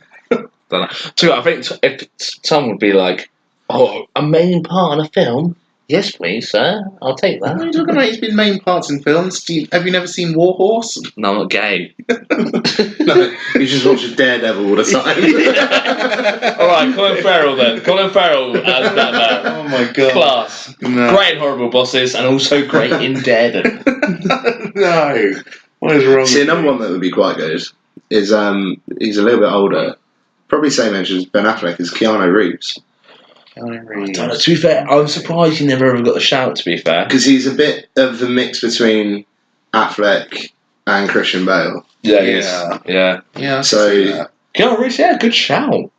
Don't know. So I think if someone would be like, "Oh, a main part in a film." Yes, please, sir. I'll take What are that. you talking about? He's been main parts in films. Have you never seen War Horse? No, I'm not gay. No, you just watch Daredevil all the time. All right, Colin Farrell then. Colin Farrell as Batman. Oh my god. Class. No. Great in Horrible Bosses and also great in Daredevil. No. What is wrong See, with another you? one that would be quite good is he's a little bit older, probably same age as Ben Affleck, is Keanu Reeves. Keanu Reeves. To be fair, I'm surprised he never ever got the shout, to be fair. Because he's a bit of the mix between Affleck and Christian Bale. Yeah, he he is. is. Yeah. Yeah, I can So- see that. Keanu Reeves, yeah, good shout.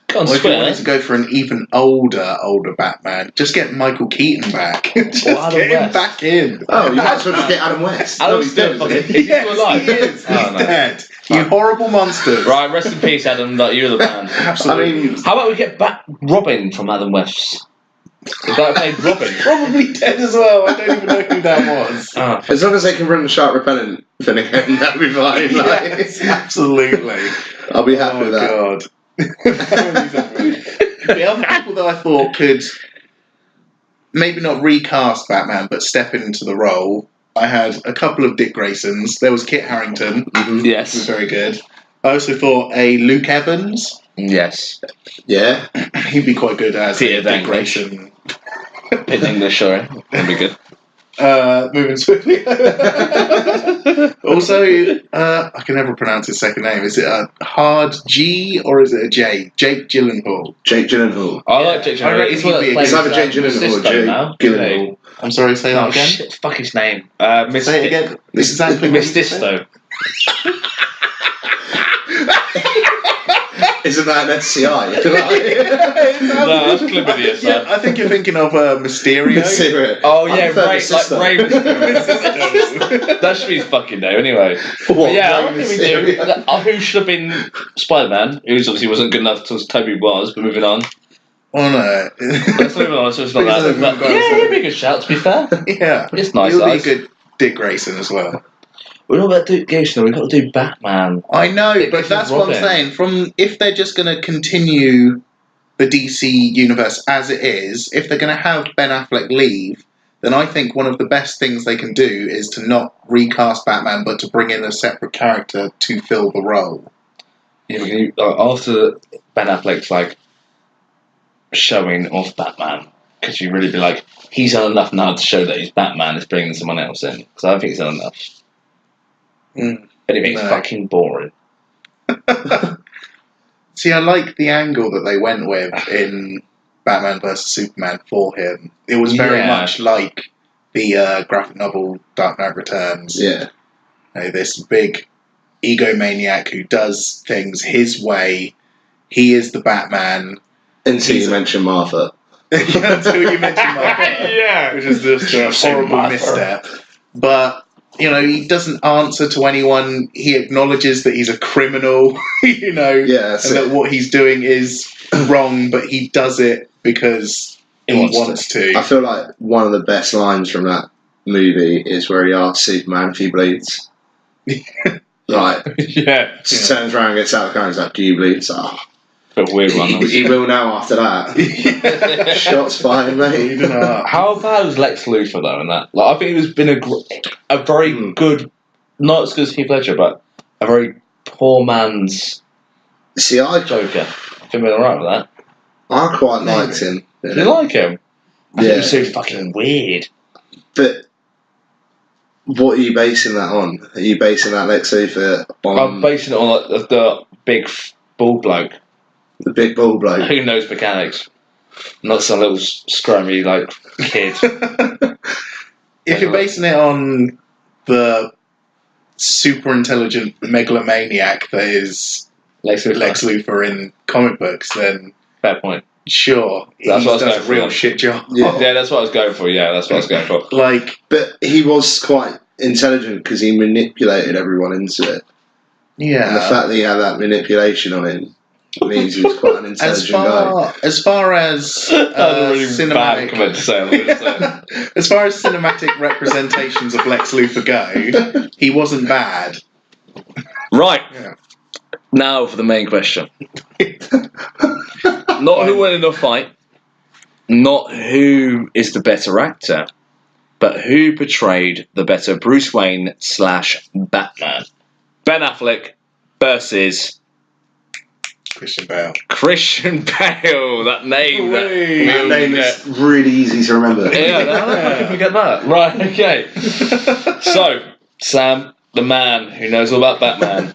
Go on, Or if you wanted to swear. go for an even older Batman, just get Michael Keaton back. Just Adam get him West. back in. Oh, you might as well just get Adam West. Adam No, he's still dead, fucking- isn't he? Is he still alive? He is. Oh, He's no. dead. You horrible monsters. Right, rest in peace, Adam. Like, you're the man. Absolutely. I mean, How about we get back Robin from Adam West? The guy who played Robin. Probably dead as well. I don't even know who that was. Ah, as long as they can run the shark repellent thing again, that'd be fine. Like, Yes, absolutely. I'll be happy with that. God. The other people that I thought could maybe not recast Batman, but step into the role, I had a couple of Dick Graysons. There was Kit Harington, who was yes. very good. I also thought a Luke Evans. Yes. Yeah. He'd be quite good as Peter a Dick Dinklage. Grayson. In English, sorry. That'd be good. Moving swiftly. Also, I can never pronounce his second name. Is it a hard G or is it a J? Jake Gyllenhaal. Jake Gyllenhaal. I like Jake I Gyllenhaal. reckon He's one he'd that be a plays It's either Jake Gyllenhaal or Mephisto now, Jake isn't he? Gyllenhaal. I'm sorry, say that Oh again. shit! Fuck his name. Say it again. This is exactly what you said. Mephisto. Isn't that an SCI? No, that's chlamydia. Yeah, I think you're thinking of Mysterio. Mysterio. Oh yeah, I'm Ray, Mephisto. like Ray Mysterio. That should be his fucking name anyway. What, Yeah, I Ray think we do. Mysterio? Who should have been Spider-Man? Who obviously wasn't good enough as Toby was, but moving on. Oh no. Let's move on, so it's not Please that. don't But, go yeah, on. he'd be a good shout, to be fair. Yeah. It's nice, He'll be a guys. good Dick Grayson as well. We're not about to do Gation, we've got to do Batman. I know, Dick but Grayson that's what I'm Robin. saying. If they're just going to continue the DC universe as it is, if they're going to have Ben Affleck leave, then I think one of the best things they can do is to not recast Batman, but to bring in a separate character to fill the role. Yeah, after Ben Affleck's like showing off Batman, could you really be like, he's done enough now to show that he's Batman, is bringing someone else in? Because I don't think he's done enough. Anything's No. fucking boring. See, I like the angle that they went with in Batman vs Superman for him. It was very Yeah. much like the graphic novel Dark Knight Returns. Yeah. You know, this big egomaniac who does things his way. He is the Batman. Until He's you mention Martha. Until you mention Martha, Yeah. which is just a horrible Martha. misstep. But, you know, he doesn't answer to anyone. He acknowledges that he's a criminal, you know, Yeah, that's and it. that what he's doing is wrong, but he does it because he wants to. I feel like one of the best lines from that movie is where he asks Superman if he bleeds. Right. Yeah. Just turns around and gets out of the car and he's like, do you bleed? It's like, oh, Bit weird one. he will now after that. Shots fired, mate. How bad was Lex Luthor though in that? Like, I think he's been a very good, not as good as Heath Ledger, but a very poor man's See, I Joker. I think we're alright with that. I quite liked him. Did you like him? I think Yeah. he was so fucking weird. But what are you basing that on? Are you basing that Lex Luthor I'm on basing it on like, the big bald bloke the big ball bloke? who knows mechanics, not some little scrummy like kid. If you're basing it on the super intelligent megalomaniac that is Lex Luthor in comic books, then Fair point. sure, That's he what I was does going a for real then. shit job. Yeah. Yeah, that's what I was going for. Yeah, that's what I was going for. Like, But he was quite intelligent because he manipulated everyone into it. yeah. And the fact that he had that manipulation on him means he was quite an intelligent guy. As far as That was a really bad cinematic, comment to say. I'm gonna say. as far as cinematic representations of Lex Luthor go, he wasn't bad. Right. Yeah. Now for the main question. Not who won in the fight, not who is the better actor, but who portrayed the better Bruce Wayne / Batman. Ben Affleck versus Christian Bale. Christian Bale. That name. That name is really easy to remember. Yeah, I can forget that. Right, okay. So, Sam, the man who knows all about Batman,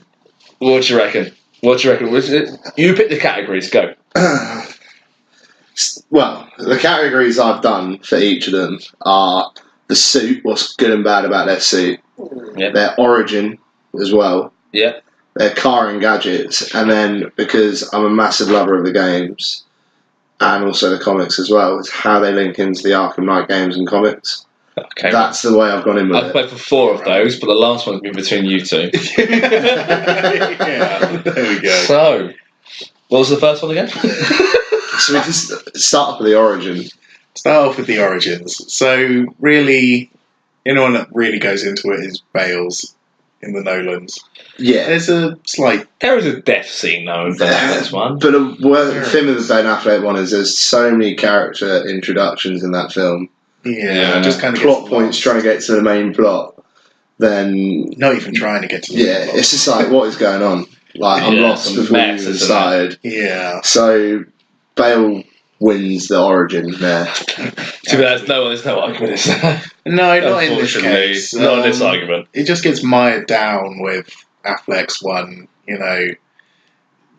what do you reckon? What do you reckon? You pick the categories, go. Well, the categories I've done for each of them are the suit, what's good and bad about their suit, Yeah. their origin as well, Yeah. their car and gadgets, and then because I'm a massive lover of the games and also the comics as well, it's how they link into the Arkham Knight games and comics. Okay. That's the way I've gone in with I've it. played for 4 of those, but the last one's been between you two. Yeah, there we go. So, what was the first one again? So we can start off with the origin. Start off with the origins. So, really, anyone that really goes into it is Bale's in the Nolans. Yeah. There's a slight. There is a death scene though in this one. But the thing with the Ben Affleck one is there's so many character introductions in that film. Yeah, just kind of Plot points trying to get to the main plot. Then Not even trying to get to the yeah, plot. it's just like what is going on? Like I'm Yeah, lost some before mess, you isn't it? started. Yeah. So Bale wins the origin there. To be honest, there's no argument. Is there? No, not in this Unfortunately, case. not in this argument. It just gets mired down with Affleck's one,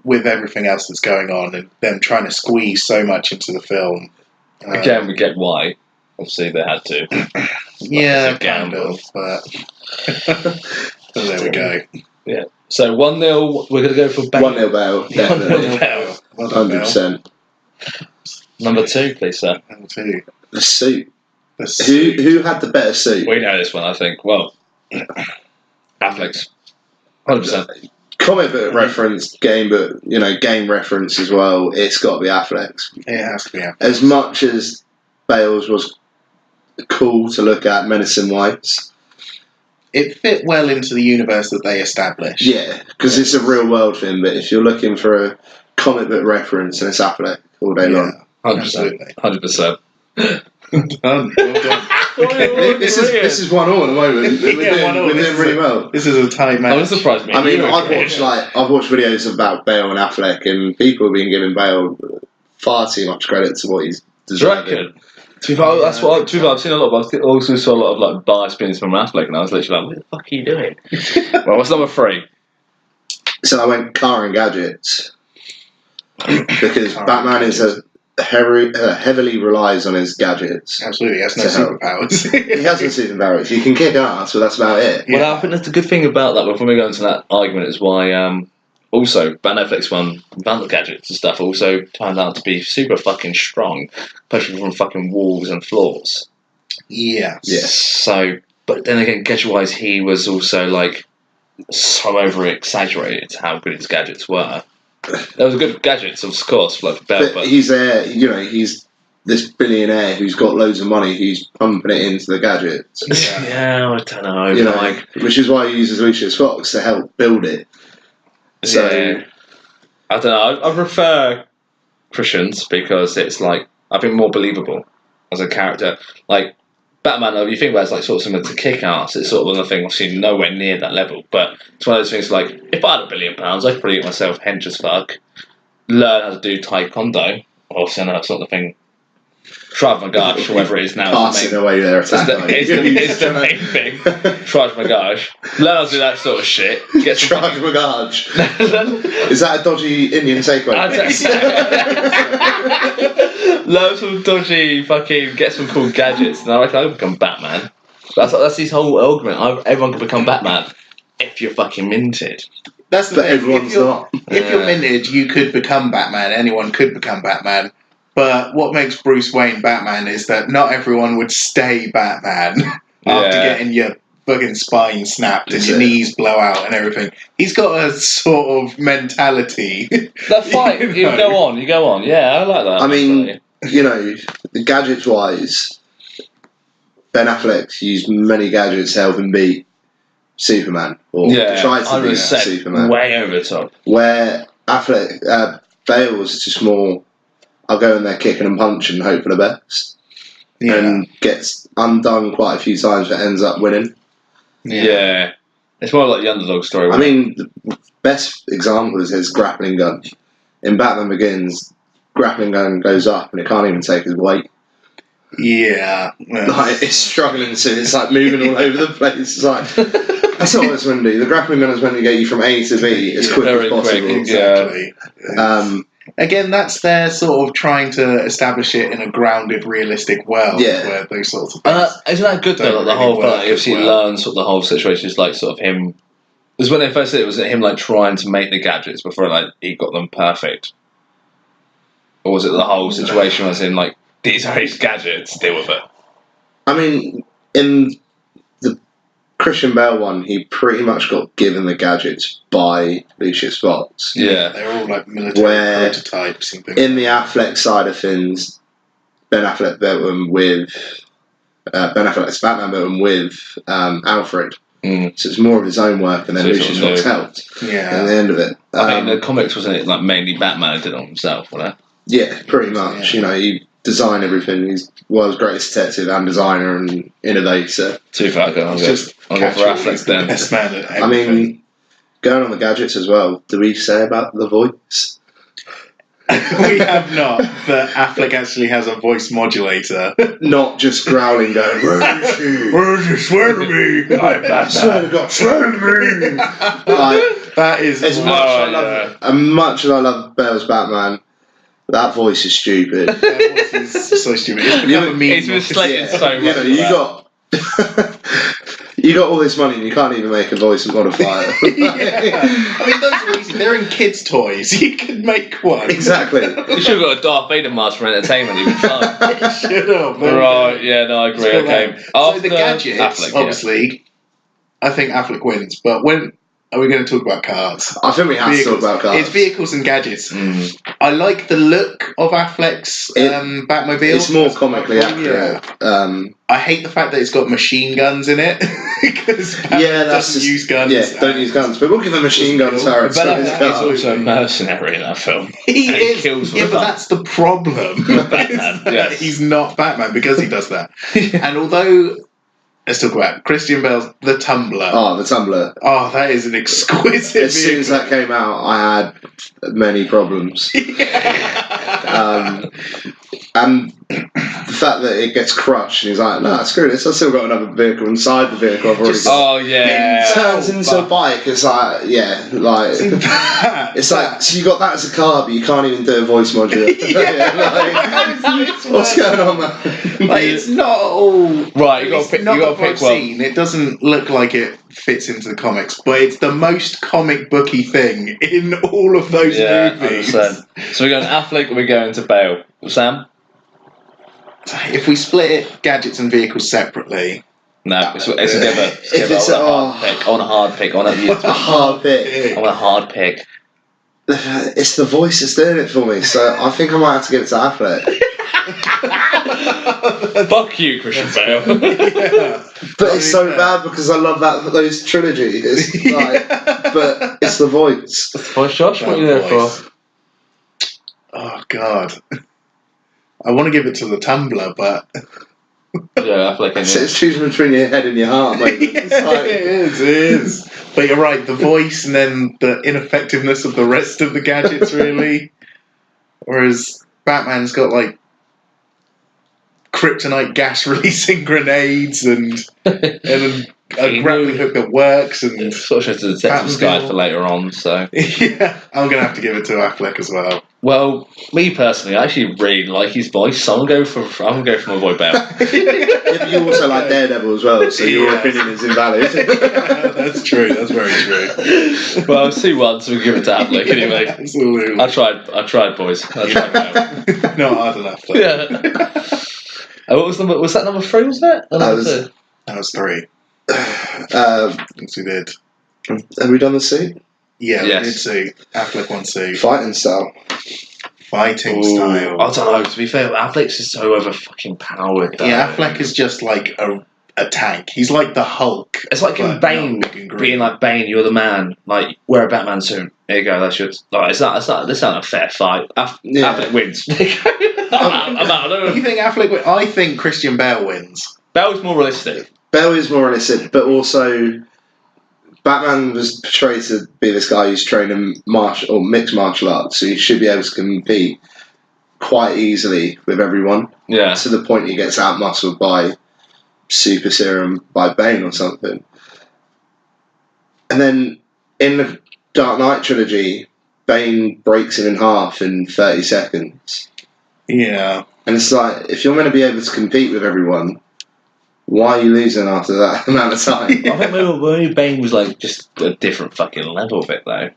with everything else that's going on and them trying to squeeze so much into the film. Again, we get why. Obviously, they had to. Yeah, It's a kind gamble. of, but so there we go. Yeah. So 1-0. We're going to go for Bale. 1-0 Bale, definitely. 1-0 Bale. 100%. Number 2, please, sir. Number 2. The suit. The suit. Who had the better suit? We know this one, I think. Well, Affleck's. 100%. Comic book reference, game reference as well. It's got to be Affleck's. It has to be Affleck. As much as Bale's was cool to look at, menacing-wise. It fit well into the universe that they established. Yeah, because it's a real world thing. But if you're looking for a comic book reference, then it's Affleck all day long. 100%. 100%. Done. Well done. This is 1-1 at the moment. We're doing really well. This is a tight match. I was surprised, me. I mean, I've watched videos about Bale and Affleck, and people have been giving Bale far too much credit to what he's deserving. To be fair, that's what. To be fair, I've seen a lot. But I also saw a lot of like bias spins from Affleck, and I was literally like, "What the fuck are you doing?" Well, what's number 3? So I went car and gadgets because Batman is heavily relies on his gadgets. Absolutely, he has no to help. superpowers. He has no superpowers. You can kick ass, but that's about it. Well, I think that's the good thing about that. Before we go into that argument, is why also Ben Affleck's one about the gadgets and stuff also turned out to be super fucking strong, pushing from fucking walls and floors. Yes. Yes. So, but then again, gadget-wise, he was also like so over-exaggerated how good his gadgets were. There was good gadgets, of course, like Bell, but he's there. He's this billionaire who's got loads of money. Who's pumping it into the gadgets. Yeah, I don't know. Which is why he uses Lucius Fox to help build it. So yeah. I don't know. I prefer Christians because it's like I think more believable as a character. Like Batman, if you think about it, it's like sort of similar to Kick-Ass. It's sort of another thing, obviously nowhere near that level. But it's one of those things like if I had £1 billion, I could probably get myself hench as fuck, learn how to do Taekwondo, obviously I know that sort of thing. Krav Maga, or whatever it is now. Passing away there. It's the main thing. Krav Maga. Learn how to do that sort of shit. Get some Krav Maga. Is that a dodgy Indian takeaway? Learn some dodgy fucking, get some cool gadgets, and I reckon I can become Batman. That's his whole argument. Everyone can become Batman if you're fucking minted. That's the but thing. everyone's not. If you're minted, you could become Batman. Anyone could become Batman. But what makes Bruce Wayne Batman is that not everyone would stay Batman after getting your fucking spine snapped and your knees blow out and everything. He's got a sort of mentality. That's fine. You go on. Yeah, I like that. I mean, the gadgets-wise, Ben Affleck used many gadgets to help him beat Superman. Or try to beat Superman. Way over the top. Where Affleck, Bale was just more... I'll go in there kicking and punching and hope for the best. Yeah. And gets undone quite a few times but ends up winning. Yeah. It's more like the underdog story. I mean, the best example is his grappling gun. In Batman Begins, grappling gun goes up and it can't even take his weight. Yeah. Like, it's struggling to, it's like moving all over the place. It's like, that's not what it's meant to do. The grappling gun is meant to get you from A to B as quick as possible. Quick, exactly. Again, that's their sort of trying to establish it in a grounded, realistic world. Yeah. Where those sorts of things isn't that good though? Like the whole thing, if you learn sort of the whole situation is like sort of him. Because when they first did it, was him like trying to make the gadgets before like he got them perfect, or was it the whole situation was in like these are his gadgets, deal with it? I mean, in the Christian Bale one, he pretty much got given the gadgets by Lucius Fox. Yeah. They're all like military prototypes and things. In the Affleck side of things, Ben Affleck built them with... Ben Affleck's Batman built them with Alfred. Mm. So it's more of his own work, and then Lucius Fox helped. Yeah. At the end of it. I mean, the comics wasn't it like mainly Batman did it on himself, wasn't it? Yeah, pretty much. Yeah. He designed everything. He's world's greatest detective and designer and innovator. Too far gone. I'll go for Affleck then. Best man at everything. I mean, going on the gadgets as well, do we say about the voice? We have not, but Affleck actually has a voice modulator. Not just growling, going, "Where is she? Where is she? Swear to me! I'm Batman. Swear to God, swear to me!" That is as much as I love Bale's Batman, that voice is stupid. That voice is so stupid. It's become a meme. It's reflected so much. You got all this money and you can't even make a voice modifier. I mean, those are easy. They're in kids' toys. You could make one. Exactly. You should have got a Darth Vader mask for entertainment. Even fun. Should have. Right? Yeah. No, I agree. Okay. So the gadgets, Affleck, obviously, I think Affleck wins. But when are we going to talk about cars? I think we have to talk about cars. It's vehicles and gadgets. I like the look of Affleck's Batmobile. It's more comically accurate. I hate the fact that it's got machine guns in it because doesn't use guns. Yeah, don't use guns. But we'll give a machine gun to Harris. But he's also a mercenary in that film. He is. Kills But that's the problem. Batman, yes. He's not Batman because he does that. And although, let's talk about Christian Bale's The Tumbler. Oh, the Tumbler. Oh, that is an exquisite As soon as that came out, I had many problems. And the fact that it gets crushed and he's like, "No, screw this, I've still got another vehicle inside the vehicle I've already got." Oh, yeah. It turns into a bike. It's like, it's like, so you got that as a car, but you can't even do a voice modulator. What's going on, man? Like, it's not all right. You got to pick one. It doesn't look like it fits into the comics, but it's the most comic booky thing in all of those movies. 100%. So we're going Affleck, we're going to Bale. Sam? If we split it, gadgets and vehicles separately. No, it's a bit of a hard pick. I want a hard pick. I want a hard pick. I want a hard pick. It's the voice that's doing it for me, so I think I might have to give it to Affleck. Fuck you, Christian Bale. But it's so bad because I love those trilogies. But it's the voice. Voice, Josh, what are you there for? Oh God, I want to give it to the Tumbler, but yeah, Affleck. It's choosing between your head and your heart, mate. It is. But you're right, the voice and then the ineffectiveness of the rest of the gadgets, really. Whereas Batman's got like kryptonite gas releasing grenades and a grappling hook that works, and it's sort of the detective's guide for later on. So yeah, I'm gonna have to give it to Affleck as well. Well, me personally, I actually really like his voice, so I'm gonna go for my boy Bale. Yeah, but you also like Daredevil as well, so your opinion is invalid. That's true. That's very true. Well, it's 2-1, so we'll give it to Affleck anyway. Absolutely. I tried, boys. I tried Bale. Not hard enough. Though. Yeah. Was that number 3? Was that? That was 3. Yes, we did. Have we done the suit? Yeah, we did see. Affleck won suit. Fighting style. Fighting style. I don't know, to be fair, Affleck's just so over fucking powered. Yeah, Affleck is just like a tank. He's like the Hulk. It's like in Bane being like, "Bane, you're the man. Like, wear a Batman suit. There you go, that's your..." Like, it's not a fair fight. Affleck wins. I'm out. You think Affleck wins? I think Christian Bale wins. Bale's more realistic. Bale is more realistic, but also Batman was portrayed to be this guy who's training mixed martial arts, so he should be able to compete quite easily with everyone. Yeah. To the point he gets out-muscled by super serum by Bane or something. And then in the Dark Knight trilogy, Bane breaks him in half in 30 seconds. Yeah. And it's like, if you're meant to be able to compete with everyone, why are you losing after that amount of time? I think maybe Bane was like just a different fucking level of it, though.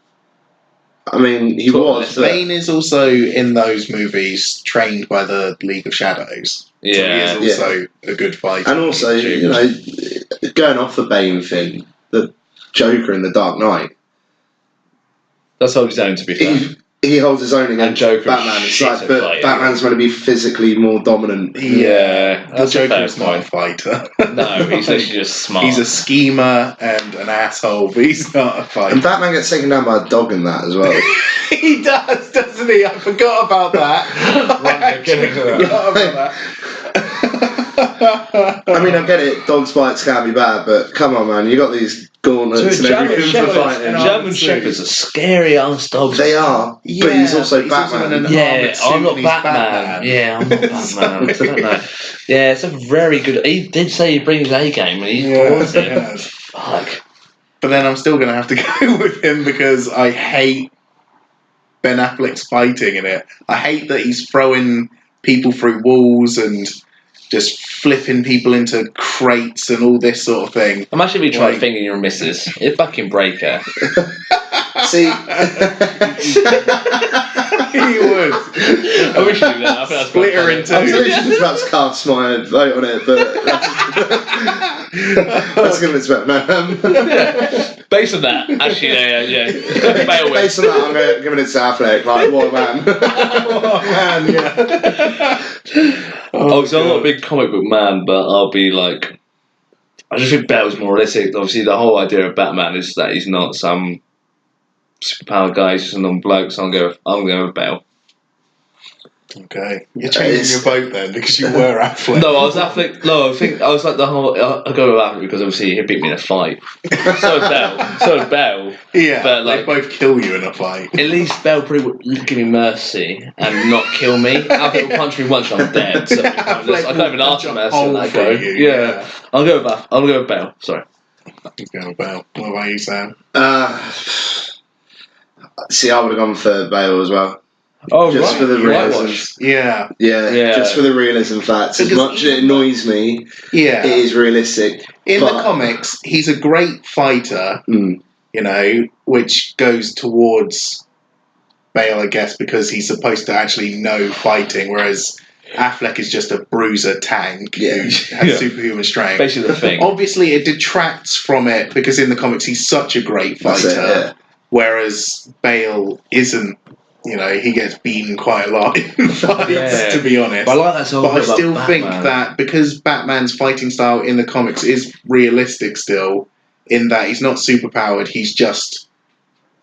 I mean, he was. Bane is also in those movies trained by the League of Shadows. Yeah. So he is also a good fighter. And also, going off the Bane thing, the Joker in the Dark Knight. That's all he's own, to be fair. He holds his own against Joker Batman. It's like, but Batman's going to be physically more dominant. Yeah, the that's Joker's not a fighter. No, he's actually just smart. He's a schemer and an asshole, but he's not a fighter. And Batman gets taken down by a dog in that as well. He does, doesn't he? I forgot about that. I mean, I get it. Dog bites can be bad, but come on, man. You got these gauntlets and everything for fighting. German Shepherds are scary ass dogs. They are, Yeah, but he's also but he's also Batman. in an armoured suit I'm not and he's Batman. Yeah, I'm not Batman. I don't know. Yeah, it's a very good. He did say he brings A game, and he's brought it. Yeah. Fuck. But then I'm still going to have to go with him because I hate Ben Affleck's fighting in it. I hate that he's throwing people through walls and just flipping people into crates and all this sort of thing. Imagine if you tried fingering your missus. It'd fucking break her. See, He would. I wish you did that. I think that's Split her quite in funny. I was two. literally just about to cast my vote on it, but that's going to be better. Yeah. Based on that, actually, yeah. Bale wins. Based on that, I'm giving it to Affleck. Like, what a man! Oh, man, yeah. Oh, so I'm not a big comic book man, but I'll be like, I just think Bale's more realistic. Obviously, the whole idea of Batman is that he's not some superpowered guy, he's just a normal bloke. So I'm going with Bale. Okay. You're changing your vote then because you were Affleck. No, I was Affleck. No, I think I was like the whole. I go with Affleck because obviously he beat me in a fight. So is Bale. So is Bale. Yeah, but like, they both kill you in a fight. at least Bale probably would give me mercy and not kill me. Affleck will punch me once and I'm dead. So I can't even ask for mercy on that go. Yeah. I'll go with Bale. Sorry. He's going with Bale. What about you, Sam? See, I would have gone for Bale as well. Oh, Just right. for the realism. Whitewash. Yeah. Yeah, just for the realism facts. As much as it annoys me, Yeah. it is realistic. In the comics, he's a great fighter, you know, which goes towards Bale, I guess, because he's supposed to actually know fighting, whereas Affleck is just a bruiser tank who has superhuman strength. Basically the thing. Obviously, it detracts from it because in the comics he's such a great fighter, whereas Bale isn't. You know, he gets beaten quite a lot in fights, to be honest. But I like that sort But I still think that because Batman's fighting style in the comics is realistic still, in that he's not superpowered, he's just,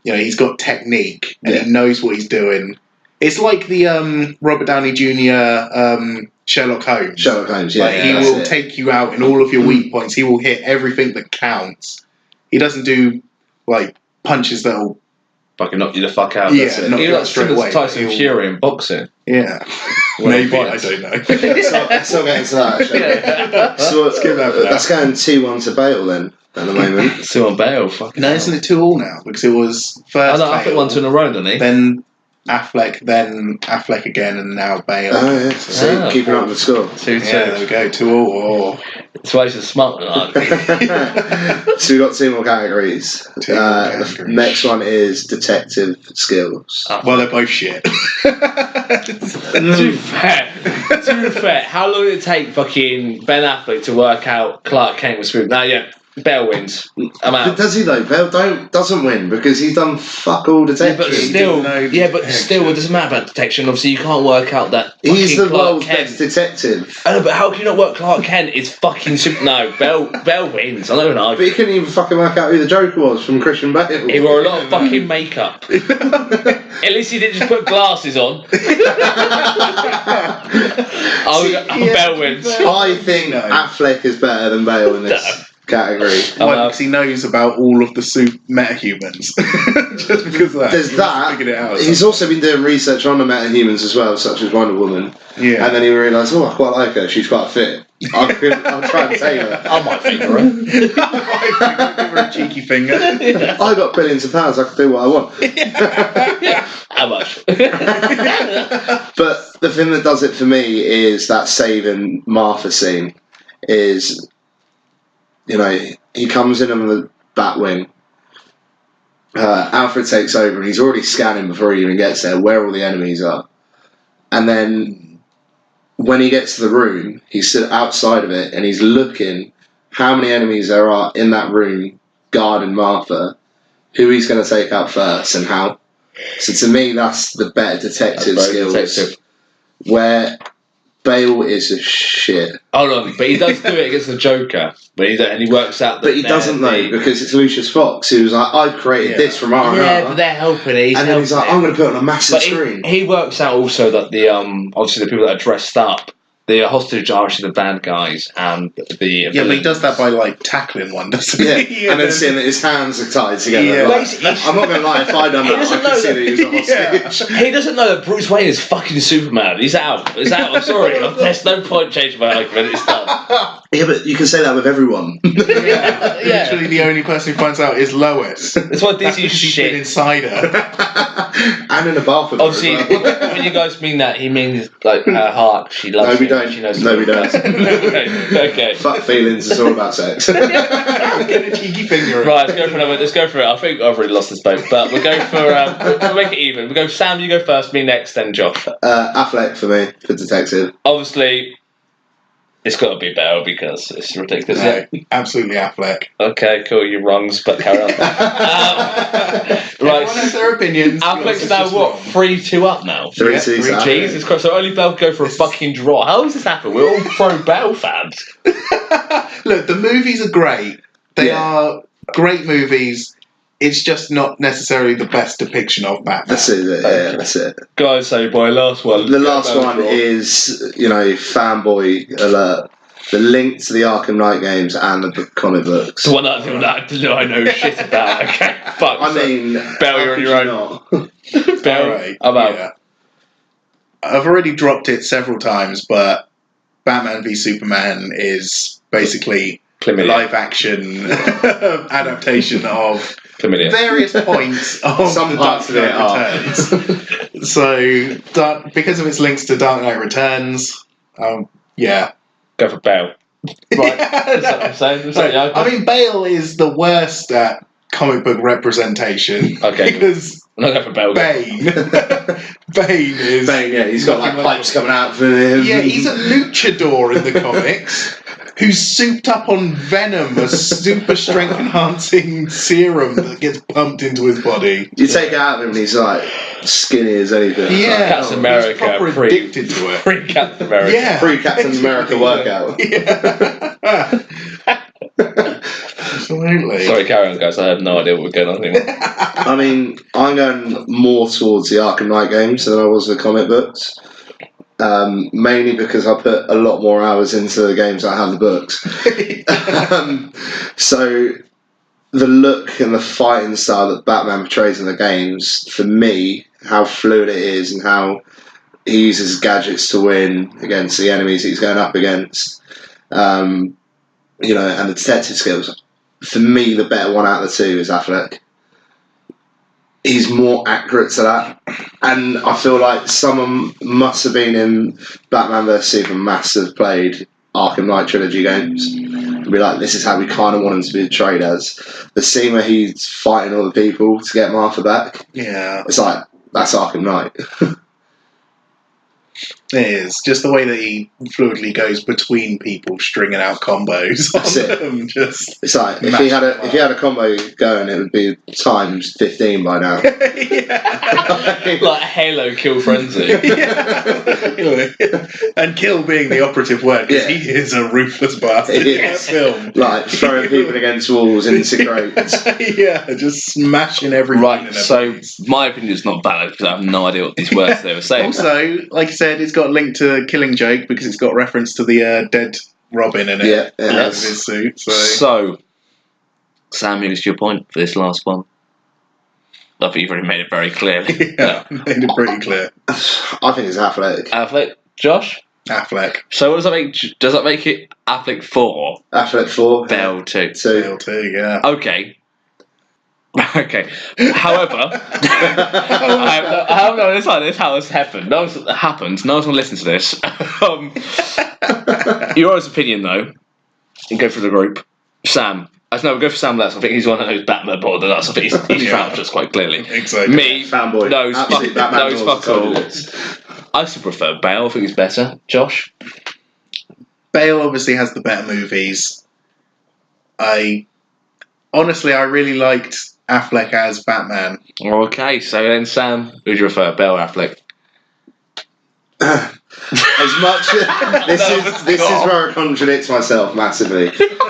you know, he's got technique and he knows what he's doing. It's like the Robert Downey Jr. Sherlock Holmes. Sherlock Holmes, yeah. Like, he will take you out in all of your weak points. He will hit everything that counts. He doesn't do, like, punches that'll fucking knock you the fuck out. Yeah, that's it. knock you out straight away. Tyson Fury in boxing. Yeah. Maybe, I don't know. Still getting to that, actually. So let's give that for that. That's going 2-1 to Bale then, at the moment. 2-1 Bale, fucking No, isn't it 2-2 now? Because it was first I think 1-2 in a row, didn't he? then Affleck, then Affleck again, and now Bale. Oh, yeah. So keeping up with the score. 2-2. Yeah, there we go, 2-2. That's why he's a smart one. So we've got 2 more categories. Two more categories. The next one is detective skills. Well, they're both shit. To be fair, how long did it take fucking Ben Affleck to work out Clark Kent was screwed? Now, yeah, Bale wins. I'm out. But does he though? Bale doesn't win because he's done fuck all detection. But still, it doesn't matter about detection. Obviously, you can't work out that. He's the Clark world's Kent. best detective. I know, but how can you not work Clark Kent? It's fucking super. No, Bale wins. I'm not even But arguing. he couldn't even fucking work out who the Joker was from Christian Bale. He wore a lot of fucking makeup. At least he didn't just put glasses on. Bale wins. I think Affleck is better than Bale in this category. Why? Because he knows about all of the metahumans. Just because of that. There's that. Figured it out. He's also been doing research on the metahumans as well, such as Wonder Woman. Yeah. And then he realised, I quite like her. She's quite fit. I'll try and tame her. I might finger her. Give her a cheeky finger. I got billions of pounds. I can do what I want. How much? But the thing that does it for me is that saving Martha scene. Is, you know, he comes in on the Batwing. Alfred takes over and he's already scanning before he even gets there where all the enemies are. And then when he gets to the room, he's stood outside of it and he's looking how many enemies there are in that room guarding Martha, who he's going to take out first and how. So to me, that's the better detective skills. Where Bale is a shit. Hold on, but he does do it against the Joker, and he works out. But he doesn't though, because it's Lucius Fox who's like, I created this from R&R. Yeah, but they're helping it. And then he's like, I'm going to put it on a massive screen. He works out also that the obviously the people that are dressed up the hostage are actually the bad guys, and the Yeah, but he does that by like tackling one, doesn't Yeah, he? and then seeing that his hands are tied together. Yeah. Like, Basically- I'm not going to lie, if I'd done He that, doesn't I know could see that- that he was a hostage. He doesn't know that Bruce Wayne is fucking Superman. He's out. He's out. I'm sorry. There's no point changing my argument. It's done. Yeah, but you can say that with everyone. Yeah. Yeah. Literally, the only person who finds out is Lois. That's why That's DC because she's been shit. inside her. And in a bathroom. Obviously, as well. when you guys mean that, he means like her heart. She loves No, we him. don't. She knows No, we don't. okay. Fuck feelings, it's all about sex. Get a cheeky finger. Right, let's go for another. Let's go for it. I think I've already lost this boat, but we'll go for. We'll make it even. We'll go. Sam, you go first. Me next, then Josh. Affleck for me, for detective. Obviously, it's got to be Bale because it's ridiculous. No, absolutely Affleck. Okay, cool. You're wrong, but carry on. Everyone has their opinions. Affleck's Yours now is what? wrong. 3-2 up now. 3-2, Yeah, Jesus Christ! So only Bale could go for a fucking draw. How does this happen? We're all pro Bale fans. Look, the movies are great. They Yeah. are great movies. It's just not necessarily the best depiction of Batman. That's it, yeah, that's it. Guys, say boy, last one. The last one is, fanboy alert. The link to the Arkham Knight games and the comic books. So what I know shit about. Okay, fuck. I mean, Bale, you're on your own. not? Bale, Alright, I'm out. yeah. I've already dropped it several times, but Batman v Superman is basically a Chlamydia. live-action adaptation of Chlamydia. various points of Some the parts Dark of it are. Knight Returns. So, because of its links to Dark Knight Returns, yeah. Go for Bale. Right. That's what I'm saying. I'm saying, yeah, I mean, Bale is the worst at comic book representation. Okay. Because I'm not going for Bale. Bane is... Bane, yeah, he's got like pipes coming out from him. Yeah, he's a luchador in the comics who's souped up on venom, a super strength enhancing serum that gets pumped into his body. You take it out of him and he's like skinny as anything. It's Yeah, Captain America, he's proper pre- addicted to it. Free Captain America. Yeah. like pre-Captain America workout. Yeah. Absolutely. Sorry, carry on, guys. I have no idea what we're going on here. I mean, I'm going more towards the Arkham Knight games than I was the comic books. Mainly because I put a lot more hours into the games than I have the books. So the look and the fighting style that Batman portrays in the games, for me, how fluid it is and how he uses gadgets to win against the enemies he's going up against, and the detective skills. For me, the better one out of the two is Affleck. He's more accurate to that, and I feel like someone must have been in Batman vs Superman must have played Arkham Knight trilogy games and be like, this is how we kind of want him to be portrayed as. The scene where he's fighting all the people to get Martha back, Yeah, it's like, that's Arkham Knight. it is. Just the way that he fluidly goes between people, stringing out combos That's on it. them. Just It's like if he had a combo going, it would be times 15 by now. Like Halo Kill Frenzy. Yeah. And kill being the operative word, because Yeah. he is a ruthless bastard He in that is. film. Like throwing people against walls into crates. Yeah, just smashing everything. Right, in so everything. my opinion is not valid because I have no idea what these words they were saying. Also, like I said, it's got a link to Killing Joke because it's got reference to the dead Robin in it. Yeah, it out of has. his suit. So, Sam, who's your point for this last one? I think you've already made it very clearly. Yeah, made it pretty clear. I think it's Affleck. Affleck, Josh. Affleck, So what does that make? Does that make it Affleck 4, Affleck 4. Bale 2? 2. Bale too, yeah. Okay. Okay. However, this how this happened. No one's happened. No one's gonna listen to this. Your honest opinion, though. You go for the group. Sam. No, we'll go for Sam last. I think he's the one that knows Batman more than us. I think he's Yeah. trapped us quite clearly. Exactly. Me, Fanboy. knows Absolute fuck, Batman knows knows fuck all. this. I still prefer Bale. I think he's better. Josh. Bale obviously has the better movies. I really liked Affleck as Batman. Okay, so then Sam, who do you prefer, Bale or Affleck? As much this is where I contradict myself massively.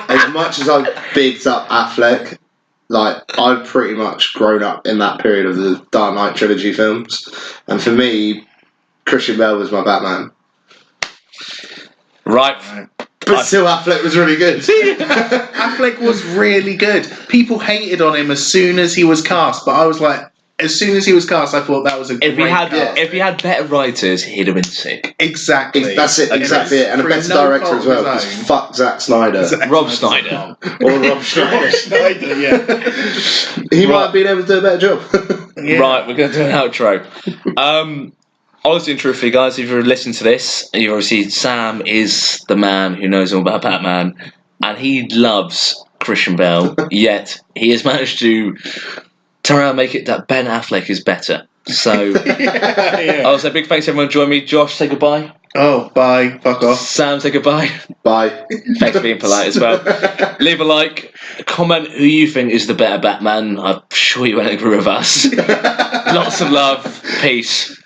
As much as I've bigged up Affleck, like I've pretty much grown up in that period of the Dark Knight trilogy films, and for me, Christian Bale was my Batman. Right. But still, Affleck was really good. Affleck was really good. People hated on him as soon as he was cast, but I was like, as soon as he was cast, I thought that was a great cast. If he had better writers, he'd have been sick. Exactly. That's it, exactly it. And a through better no director fault as well. of his Because own. fuck Zack Snyder. Rob Snyder. Or Rob Schneider. Snyder, yeah. He might have been able to do a better job. Yeah. Right, we're going to do an outro. Honestly and truthfully, guys, if you're listening to this, you obviously Sam is the man who knows all about Batman, and he loves Christian Bale. Yet he has managed to turn around and make it that Ben Affleck is better. So, Yeah. I was a big thanks to everyone joining me. Josh, say goodbye. Oh, bye. Fuck off. Sam, say goodbye. Bye. Thanks for being polite as well. Leave a like, comment who you think is the better Batman. I'm sure you won't agree with us. Lots of love. Peace.